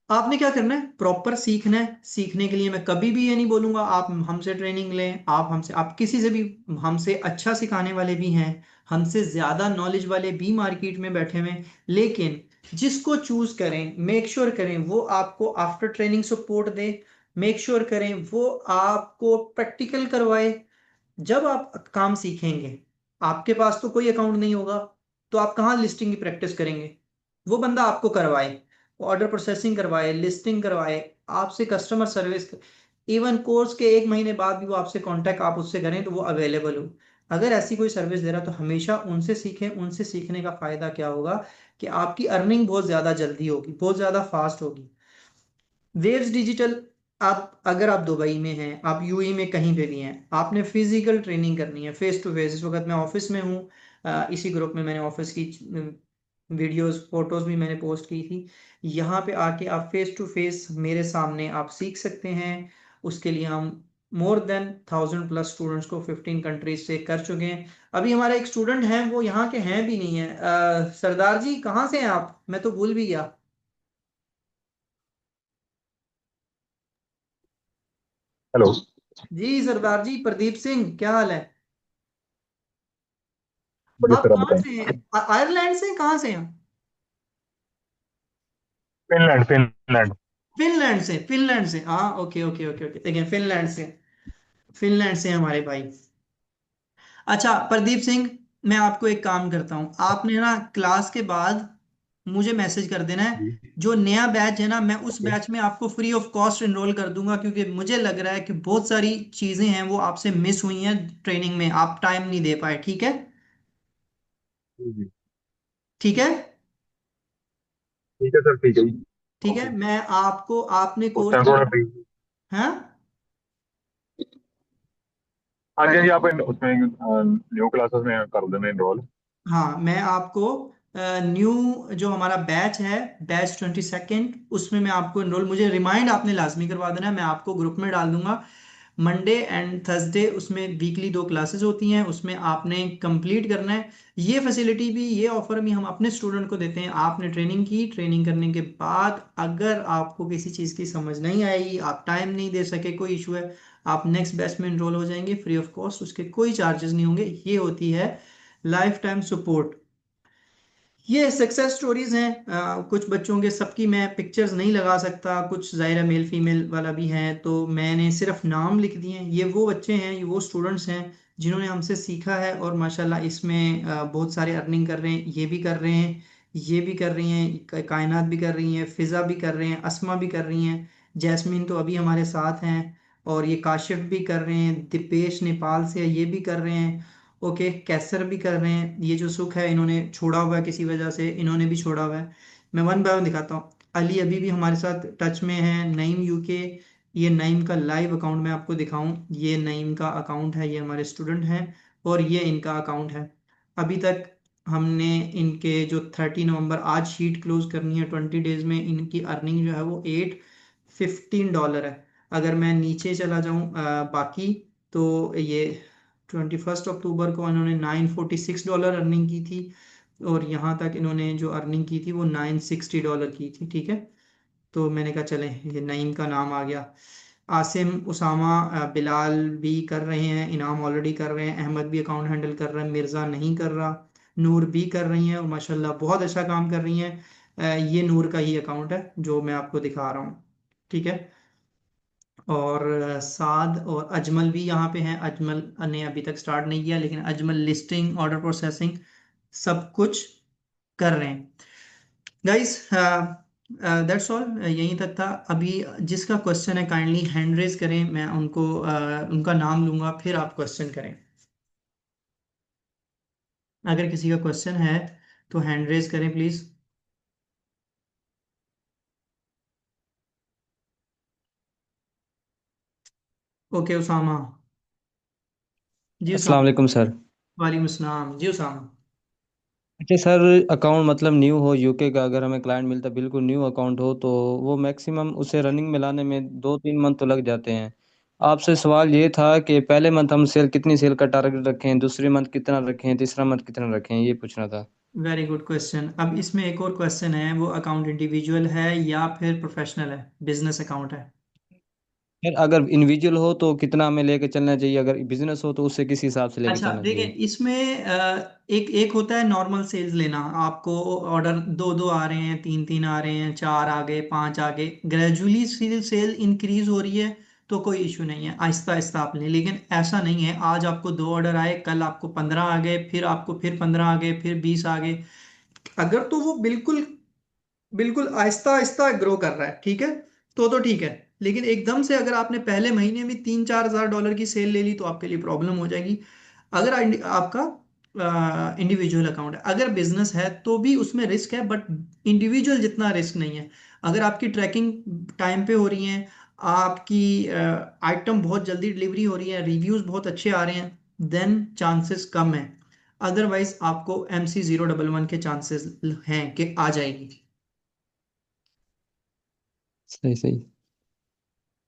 आपने क्या करना है, प्रॉपर सीखना है। सीखने के लिए मैं कभी भी ये नहीं बोलूंगा आप हमसे ट्रेनिंग लें, आप हमसे, आप किसी से भी, हमसे अच्छा सिखाने वाले भी हैं, हमसे ज्यादा नॉलेज वाले भी मार्केट में बैठे हुए हैं, लेकिन जिसको चूज करें मेक श्योर करें वो आपको आफ्टर ट्रेनिंग सपोर्ट दे, मेक श्योर करें वो आपको प्रैक्टिकल करवाए। जब आप काम सीखेंगे, आपके पास तो कोई अकाउंट नहीं होगा, तो आप कहाँ लिस्टिंग की प्रैक्टिस करेंगे? वो बंदा आपको करवाए, ऑर्डर प्रोसेसिंग करवाए, लिस्टिंग करवाए, आपसे कस्टमर सर्विस, इवन कोर्स के 1 महीने बाद भी वो आपसे कांटेक्ट आप उससे करें तो वो अवेलेबल हो। अगर ऐसी कोई सर्विस दे रहा तो हमेशा उनसे सीखें। उनसे सीखने का फायदा क्या होगा कि आपकी अर्निंग बहुत ज्यादा जल्दी होगी, बहुत ज्यादा फास्ट होगी। वेव्स डिजिटल, आप अगर आप दुबई में हैं, आप यूएई में कहीं पे भी हैं, आपने फिजिकल ट्रेनिंग करनी है फेस टू फेस। इस वक्त मैं ऑफिस में हूँ, इसी ग्रुप में मैंने ऑफिस की वीडियोस फोटोज भी मैंने पोस्ट की थी। यहाँ पे आके आप फेस टू फेस मेरे सामने आप सीख सकते हैं। उसके लिए हम मोर देन 1000+ स्टूडेंट्स को 15 कंट्रीज से कर चुके हैं। अभी हमारा एक स्टूडेंट है, वो यहाँ के हैं भी नहीं है। सरदार जी कहाँ से हैं आप, मैं तो भूल भी गया। हेलो। जी सरदार जी, प्रदीप सिंह, क्या हाल है? बढ़िया आप सर, आप कहाँ बताएं। से हैं, आयरलैंड से, कहाँ से हैं? Finland, Finland. फिनलैंड से, फिनलैंड से, हाँ, ओके ओके ओके ओके, देखिए फिनलैंड से, फिनलैंड से हमारे भाई। अच्छा प्रदीप सिंह, मैं आपको एक काम करता हूँ, आपने ना क्लास के बाद मुझे मैसेज कर देना है। जी। जो नया बैच है ना, मैं उस ओके। बैच में आपको फ्री ऑफ कॉस्ट एनरोल कर दूंगा, क्योंकि मुझे लग रहा है कि बहुत सारी चीजें हैं वो आपसे मिस हुई हैं ट्रेनिंग में, आप टाइम नहीं दे पाए। ठीक है? जी जी। ठीक है, ठीक है सर, ठीक है जी। ठीक है, ओके। मैं आपको, आपने उस कोर्स टाइम थोड़ा करना, फ्री। हाँ हाँ जी, हाँ जी, आप उसमें न्यू क्लासेस में कर देना इनरोल। हाँ, मैं आपको न्यू जो हमारा बैच है, बैच 22nd, उसमें मैं आपको इनरोल, मुझे रिमाइंड आपने लाजमी करवा देना है, मैं आपको ग्रुप में डाल दूंगा। मंडे एंड थर्सडे उसमें वीकली 2 क्लासेस होती हैं, उसमें आपने कंप्लीट करना है। ये फैसिलिटी भी, ये ऑफर भी हम अपने स्टूडेंट को देते हैं। आपने ट्रेनिंग की, ट्रेनिंग करने के बाद अगर आपको किसी चीज़ की समझ नहीं आई, आप टाइम नहीं दे सके, कोई इशू है, आप नेक्स्ट बैच में इनरोल हो जाएंगे फ्री ऑफ कॉस्ट, उसके कोई चार्जेस नहीं होंगे। ये होती है लाइफ टाइम सपोर्ट। ये सक्सेस स्टोरीज हैं, कुछ बच्चों के, सबकी मैं पिक्चर्स नहीं लगा सकता, कुछ ज़ाहिर है मेल फीमेल वाला भी है, तो मैंने सिर्फ नाम लिख दिए हैं। ये वो बच्चे हैं, ये वो स्टूडेंट्स हैं जिन्होंने हमसे सीखा है, और माशाल्लाह इसमें बहुत सारे अर्निंग कर रहे हैं, ये भी कर रहे हैं, ये भी कर रही हैं, कायनात भी कर रही हैं, फिज़ा भी कर रहे हैं, अस्मा भी कर रही हैं, जैस्मीन तो अभी हमारे साथ हैं, और ये काशिफ भी कर रहे हैं, दिपेश नेपाल से है, ये भी कर रहे हैं, ओके, कैसर भी कर रहे हैं। ये जो सुख है इन्होंने छोड़ा हुआ है किसी वजह से, इन्होंने भी छोड़ा हुआ है। मैं वन बाय वन दिखाता हूँ। अली अभी भी हमारे साथ टच में है, नईम यूके, ये नईम का लाइव अकाउंट मैं आपको दिखाऊं, ये नईम का अकाउंट है, ये हमारे स्टूडेंट हैं, और ये इनका अकाउंट है। अभी तक हमने इनके जो 30 नवंबर, आज शीट क्लोज करनी है, 20 डेज में इनकी अर्निंग जो है वो $815 है। अगर मैं नीचे चला जाऊं बाकी, तो ये 21 अक्टूबर को इन्होंने $946 अर्निंग की थी, और यहाँ तक इन्होंने जो अर्निंग की थी वो $960 की थी। ठीक है, तो मैंने कहा चलें, ये नईम का नाम आ गया। आसिम, उसामा, बिलाल भी कर रहे हैं, इनाम ऑलरेडी कर रहे हैं, अहमद भी अकाउंट हैंडल कर रहा है, मिर्ज़ा नहीं कर रहा, नूर भी कर रही हैं, और माशाल्लाह बहुत अच्छा काम कर रही हैं। ये नूर का ही अकाउंट है जो मैं आपको दिखा रहा हूँ। ठीक है, और साद और अजमल भी यहाँ पे हैं। अजमल ने अभी तक स्टार्ट नहीं किया, लेकिन अजमल लिस्टिंग, ऑर्डर प्रोसेसिंग, सब कुछ कर रहे हैं। गाइस दैट्स ऑल, यहीं तक था अभी। जिसका क्वेश्चन है काइंडली हैंड रेज करें, मैं उनको उनका नाम लूंगा, फिर आप क्वेश्चन करें। अगर किसी का क्वेश्चन है तो हैंड रेज करें प्लीज। ओके उसामा। जी अस्सलाम उसामा। वालेकुम सर। वालेकुम अस्सलाम जी उसामा। अच्छा सर, अकाउंट मतलब न्यू हो यूके का, अगर हमें क्लाइंट मिलता बिल्कुल न्यू अकाउंट हो तो वो मैक्सिमम उसे रनिंग में लाने में 2-3 मंथ तो लग जाते हैं। आपसे सवाल ये था कि पहले मंथ हम सेल कितनी सेल का टारगेट रखें, दूसरे मंथ कितना रखें, तीसरा मंथ कितना रखें, ये पूछना था। Very good question. अब इसमें एक और क्वेश्चन है, वो अकाउंट इंडिविजुअल है या फिर प्रोफेशनल है, बिजनेस अकाउंट है? सर अगर इंडिविजुअल हो तो कितना हमें लेके चलना चाहिए, अगर बिजनेस हो तो उससे किस हिसाब से लेके अच्छा चलना देखिए, चाहिए। इसमें एक एक होता है नॉर्मल सेल्स लेना। आपको ऑर्डर दो दो आ रहे हैं, तीन तीन आ रहे हैं, चार आ गए, पांच आ गए, ग्रेजुअली सेल सेल इंक्रीज हो रही है, तो कोई इशू नहीं है, आहिस्ता आहिस्ता आप लें। लेकिन ऐसा नहीं है आज आपको दो ऑर्डर आए, कल आपको 15 आ गए, फिर आपको फिर 15 आ गए, फिर 20 आ गए। अगर तो वो बिल्कुल बिल्कुल आहिस्ता आहिस्ता ग्रो कर रहा है, ठीक है, तो ठीक है। लेकिन एकदम से अगर आपने पहले महीने में 3-4 हज़ार डॉलर की सेल ले ली तो आपके लिए प्रॉब्लम हो जाएगी। अगर आपका इंडिविजुअल अकाउंट है, अगर बिजनेस है तो भी उसमें रिस्क है, बट इंडिविजुअल जितना रिस्क नहीं है। अगर आपकी ट्रैकिंग टाइम पे हो रही है, आपकी आइटम बहुत जल्दी डिलीवरी हो रही है, रिव्यूज बहुत अच्छे आ रहे हैं, देन चांसेस कम है। अदरवाइज आपको MC011 के चांसेस हैं कि आ जाएगी। सही सही।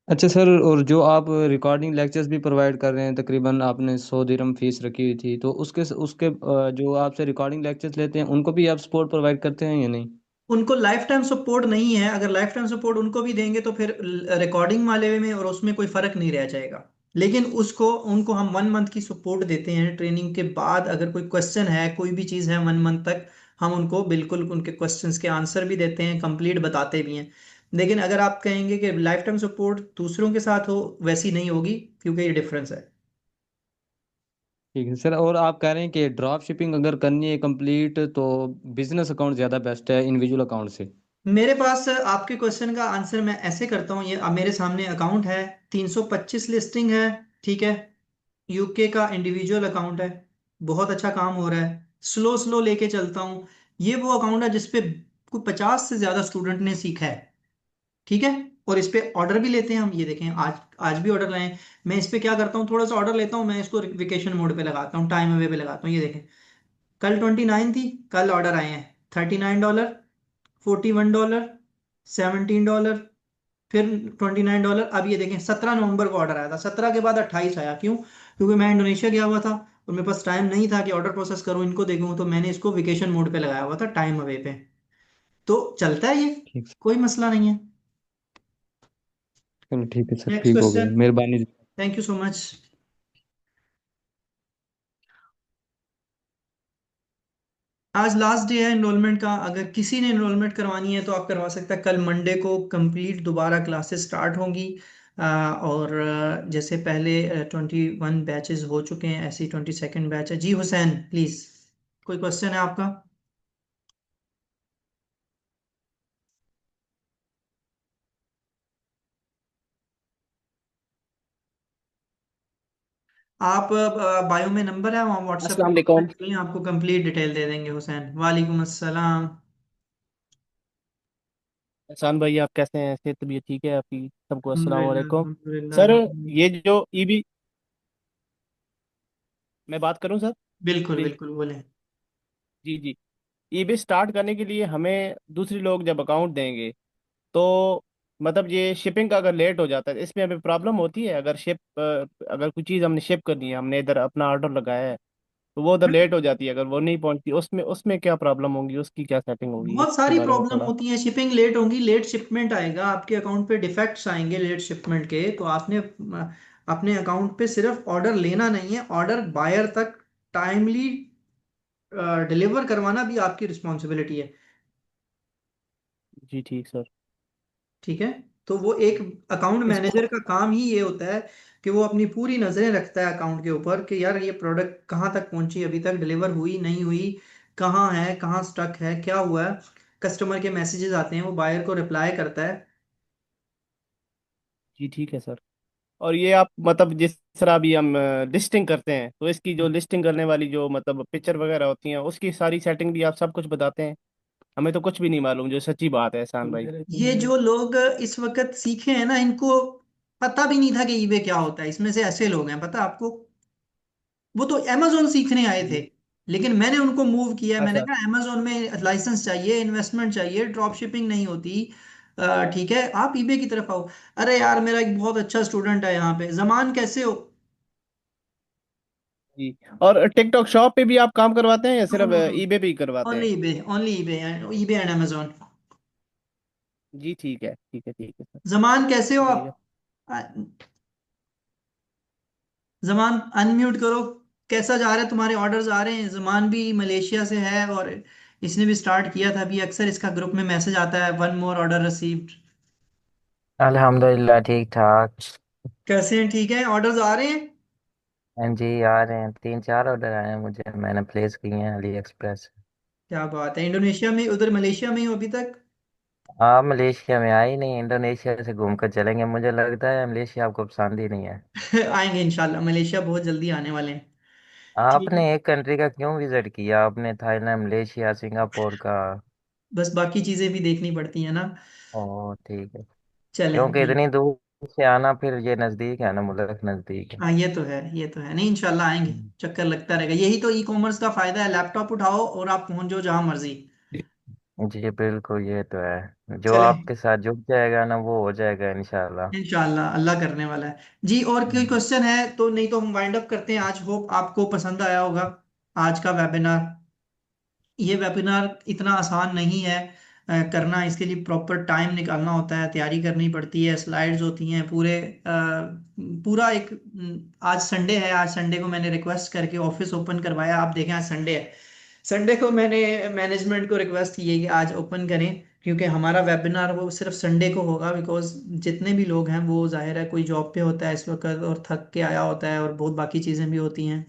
अच्छा सर, और जो आप रिकॉर्डिंग लेक्चर्स भी प्रोवाइड कर रहे हैं, तकरीबन आपने 100 दिरहम फीस रखी हुई थी, तो उसके उसके जो आपसे रिकॉर्डिंग लेक्चर्स लेते हैं उनको भी आप सपोर्ट प्रोवाइड करते हैं या नहीं। उनको लाइफ टाइम सपोर्ट नहीं है। अगर लाइफ टाइम सपोर्ट उनको भी देंगे तो फिर रिकॉर्डिंग वाले में और उसमें कोई फर्क नहीं रह जाएगा। लेकिन उसको उनको हम 1 मंथ की सपोर्ट देते हैं ट्रेनिंग के बाद। अगर कोई क्वेश्चन है, कोई भी चीज़ है, 1 मंथ तक हम उनको बिल्कुल उनके क्वेश्चंस के आंसर भी देते हैं, कंप्लीट बताते भी हैं। लेकिन अगर आप कहेंगे कि लाइफ टाइम सपोर्ट दूसरों के साथ हो, वैसी नहीं होगी, क्योंकि ये डिफरेंस है। ठीक है सर, और आप कह रहे हैं कि ड्रॉप शिपिंग अगर करनी है कंप्लीट तो बिजनेस अकाउंट ज़्यादा बेस्ट है इंडिविजुअल अकाउंट से। मेरे पास आपके क्वेश्चन का आंसर मैं ऐसे करता हूँ। ये अब मेरे सामने अकाउंट है, 325 लिस्टिंग है, ठीक है, यूके का इंडिविजुअल अकाउंट है, बहुत अच्छा काम हो रहा है, स्लो स्लो लेके चलता हूँ। ये वो अकाउंट है जिसपे कोई 50 से ज्यादा स्टूडेंट ने सीखा है, ठीक है। और इस पे ऑर्डर भी लेते हैं हम, ये देखें आज आज भी ऑर्डर लाए हैं। मैं इस पे क्या करता हूँ, थोड़ा सा ऑर्डर लेता हूँ, मैं इसको वेकेशन मोड पे लगाता हूँ, टाइम अवे पे लगाता हूँ। ये देखें, कल 29 थी, कल ऑर्डर आए हैं $39, $41, $17, फिर $29। अब ये देखें 17 नवंबर को ऑर्डर आया था, 17 के बाद 28 आया। क्यों? क्योंकि मैं इंडोनेशिया गया हुआ था और मेरे पास टाइम नहीं था कि ऑर्डर प्रोसेस करूं, इनको देखूं, तो मैंने इसको वेकेशन मोड पे लगाया हुआ था, टाइम अवे पे। तो चलता है ये, ठीक। कोई मसला नहीं है। चलो ठीक है सर, नेक्स्ट ठीक हो गया, क्वेश्चन। मेहरबानी। Thank you so much. आज लास्ट डे है एनरोलमेंट का। अगर किसी ने एनरोलमेंट करवानी है तो आप करवा सकते हैं। कल मंडे को कंप्लीट दोबारा क्लासेस स्टार्ट होंगी। और जैसे पहले 21 बैचेस हो चुके हैं, ऐसे ही 22nd बैच है। जी हुसैन प्लीज, कोई क्वेश्चन है आपका? आप बायो में नंबर है, वहाँ व्हाट्सएप पे अस्सलाम वालेकुम। कॉन्टेक्ट करें, आपको कंप्लीट डिटेल दे देंगे। हुसैन वालेकुम अस्सलाम। एहसान भाई, आप कैसे हैं? सेहत तबीयत ठीक है आपकी? सबको अस्सलाम अल्हम्दुलिल्लाह वालेकुम। अल्हम्दुलिल्लाह सर, अल्हम्दुलिल्लाह। ये जो ईबी, मैं बात करूं सर बिल्कुल प्लीज? बिल्कुल बोले। जी जी। ईबी स्टार्ट करने के लिए हमें दूसरे लोग जब अकाउंट देंगे तो मतलब ये शिपिंग का अगर लेट हो जाता है इसमें हमें प्रॉब्लम होती है? अगर अगर कोई चीज़ हमने शिप करनी है, हमने इधर अपना ऑर्डर लगाया है, तो वो उधर लेट हो जाती है, अगर वो नहीं पहुंचती, उसमें उसमें क्या प्रॉब्लम होगी, उसकी क्या सेटिंग होगी, बहुत इसके सारी बारे में प्रॉब्लम थोड़ा। होती हैं, शिपिंग लेट होगी, लेट शिपमेंट आएगा, आपके अकाउंट पे डिफेक्ट्स आएंगे लेट शिपमेंट के। तो आपने अपने अकाउंट पे सिर्फ ऑर्डर लेना नहीं है, ऑर्डर बायर तक टाइमली डिलीवर करवाना भी आपकी रिस्पॉन्सिबिलिटी है, जी ठीक सर। ठीक है। तो वो एक अकाउंट इसको मैनेजर का काम ही ये होता है कि वो अपनी पूरी नजरें रखता है अकाउंट के ऊपर कि यार ये प्रोडक्ट कहाँ तक पहुंची, अभी तक डिलीवर हुई नहीं हुई, कहाँ है, कहाँ स्टक है, क्या हुआ है। कस्टमर के मैसेजेस आते हैं, वो बायर को रिप्लाई करता है। जी ठीक है सर। और ये आप मतलब जिस तरह अभी हम लिस्टिंग करते हैं, तो इसकी जो लिस्टिंग करने वाली जो मतलब पिक्चर वगैरह होती हैं, उसकी सारी सेटिंग भी आप सब कुछ बताते हैं? हमें तो कुछ भी नहीं मालूम, जो सच्ची बात है एहसान भाई। ये जो लोग इस वक्त सीखे हैं ना, इनको पता भी नहीं था कि ईबे क्या होता है। इसमें से ऐसे लोग हैं, पता आपको, वो तो अमेजोन सीखने आए थे, लेकिन मैंने उनको मूव किया। मैंने अच्छा। कहा अमेजोन में लाइसेंस चाहिए, इन्वेस्टमेंट चाहिए, ड्रॉप शिपिंग नहीं होती। ठीक है, आप ईबे की तरफ आओ। अरे यार, मेरा एक बहुत अच्छा स्टूडेंट है यहाँ पे, जमान कैसे हो? जी। और टिकटॉक शॉप पे भी आप काम करवाते हैं या नो सिर्फ नो नो, ईबे पे ही करवाते ओनली हैं? EBay, only eBay, eBay and Amazon. जी ठीक है, ठीक है, ठीक है सर। जमान कैसे हो आप? बढ़िया। अ, जमान अनम्यूट करो। कैसा जा रहा है, तुम्हारे ऑर्डर्स आ रहे हैं? जमान भी मलेशिया से है और इसने भी स्टार्ट किया था अभी। अक्सर इसका ग्रुप में मैसेज आता है, वन मोर ऑर्डर रिसीव्ड। अल्हम्दुलिल्लाह ठीक ठाक। कैसे हैं? ठीक है, ऑर्डर्स आ रहे हैं? हाँ जी आ रहे हैं, 3 4 ऑर्डर आए हैं मुझे, मैंने प्लेस किए हैं अली एक्सप्रेस। क्या बात है, इंडोनेशिया में, उधर मलेशिया में ही हो अभी तक? आप मलेशिया में आए ही नहीं, इंडोनेशिया से घूम कर चलेंगे, मुझे लगता है मलेशिया आपको पसंद ही नहीं है। आएंगे इंशाल्लाह, मलेशिया बहुत जल्दी आने वाले हैं। ठीक आपने है, एक कंट्री का क्यों विजिट किया, आपने थाईलैंड मलेशिया सिंगापुर का। बस बाकी चीजें भी देखनी पड़ती हैं ना। ओह ठीक है। चलें क्योंकि ठीक। इतनी दूर से आना, फिर ये नज़दीक है ना, मुल्क नज़दीक है। हाँ, ये तो है, ये तो है। नहीं, इंशाल्लाह आएंगे, चक्कर लगता रहेगा। यही तो ई कॉमर्स का फायदा है, लैपटॉप उठाओ और आप पहुंच जाओ जहां मर्जी। जी बिल्कुल, ये तो है, जो चलें, आपके साथ जुड़ जाएगा ना वो हो जाएगा इंशाल्लाह। इंशाल्लाह अल्लाह करने वाला है जी। और कोई क्वेश्चन है तो, नहीं तो हम वाइंड अप करते हैं आज। होप आपको पसंद आया होगा आज का वेबिनार। ये वेबिनार इतना आसान नहीं है करना। इसके लिए प्रॉपर टाइम निकालना होता है, तैयारी करनी पड़ती है, स्लाइड्स होती हैं पूरे। पूरा एक आज संडे है, आज संडे को मैंने रिक्वेस्ट करके ऑफिस ओपन करवाया। आप देखें, आज संडे है। संडे को मैंने मैनेजमेंट को रिक्वेस्ट की है कि आज ओपन करें, क्योंकि हमारा वेबिनार वो सिर्फ संडे को होगा। बिकॉज जितने भी लोग हैं वो जाहिर है कोई जॉब पे होता है इस वक्त और थक के आया होता है, और बहुत बाकी चीज़ें भी होती हैं।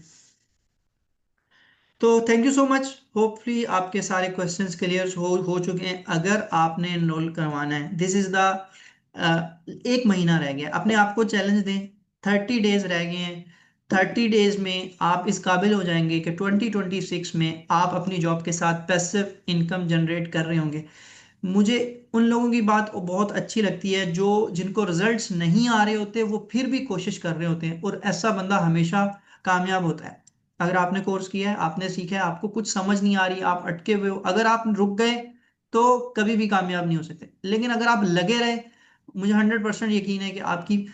तो thank you so much. Hopefully आपके सारे क्वेश्चंस क्लियर हो चुके हैं। अगर आपने एनरोल करवाना है, दिस इज द, एक महीना रह गया, अपने आप को चैलेंज दें। 30 डेज रह गए हैं। 30 डेज में आप इस काबिल हो जाएंगे कि 2026 में आप अपनी जॉब के साथ पैसिव इनकम जनरेट कर रहे होंगे। मुझे उन लोगों की बात बहुत अच्छी लगती है जो, जिनको रिजल्ट्स नहीं आ रहे होते, वो फिर भी कोशिश कर रहे होते हैं, और ऐसा बंदा हमेशा कामयाब होता है। अगर आपने कोर्स किया है, आपने सीखा है, आपको कुछ समझ नहीं आ रही, आप अटके हुए हो, अगर आप रुक गए तो कभी भी कामयाब नहीं हो सकते। लेकिन अगर आप लगे रहे, मुझे 100% यकीन है कि आपकी,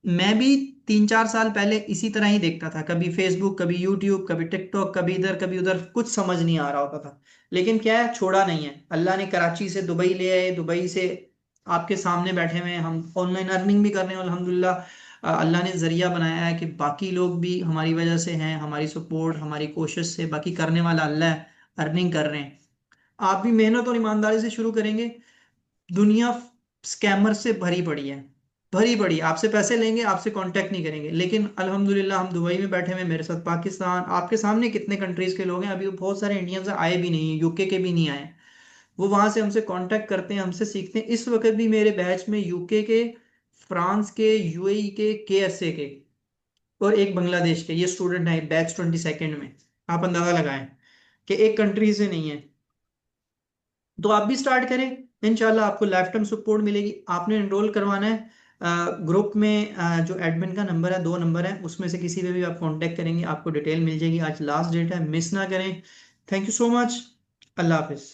मैं भी 3 4 साल पहले इसी तरह ही देखता था, कभी फेसबुक, कभी यूट्यूब, कभी टिकटॉक, कभी इधर कभी उधर, कुछ समझ नहीं आ रहा होता था। लेकिन क्या है, छोड़ा नहीं है। अल्लाह ने कराची से दुबई ले आए, दुबई से आपके सामने बैठे हुए हैं, हम ऑनलाइन अर्निंग भी कर रहे हैं अल्हम्दुलिल्लाह। अल्लाह ने जरिया बनाया है कि बाकी लोग भी हमारी वजह से हैं, हमारी सपोर्ट, हमारी कोशिश से, बाकी करने वाला अल्लाह है, अर्निंग कर रहे हैं। आप भी मेहनत और ईमानदारी से शुरू करेंगे। दुनिया स्कैमर से भरी पड़ी है, भरी पड़ी है। आपसे पैसे लेंगे, आपसे कांटेक्ट नहीं करेंगे। लेकिन अल्हम्दुलिल्लाह हम दुबई में बैठे हुए, मेरे साथ पाकिस्तान, आपके सामने कितने कंट्रीज के लोग हैं। अभी बहुत सारे इंडियंस आए भी नहीं, यूके के भी नहीं आए। वो वहां से हमसे कांटेक्ट करते हैं, हमसे सीखते हैं। इस वक्त भी मेरे बैच में यूके के, फ्रांस के, यूएई के, केएसए के और एक बांग्लादेश के ये स्टूडेंट है बैच 22 में। आप अंदाजा लगाएं कि एक कंट्री से नहीं है। तो आप भी स्टार्ट करें, इंशाल्लाह आपको लाइफ टाइम सपोर्ट मिलेगी। आपने एनरोल करवाना है ग्रुप में, जो एडमिन का नंबर है, 2 नंबर है, उसमें से किसी पे भी आप कांटेक्ट करेंगे, आपको डिटेल मिल जाएगी। आज लास्ट डेट है, मिस ना करें। Thank you so much. Allah Hafiz.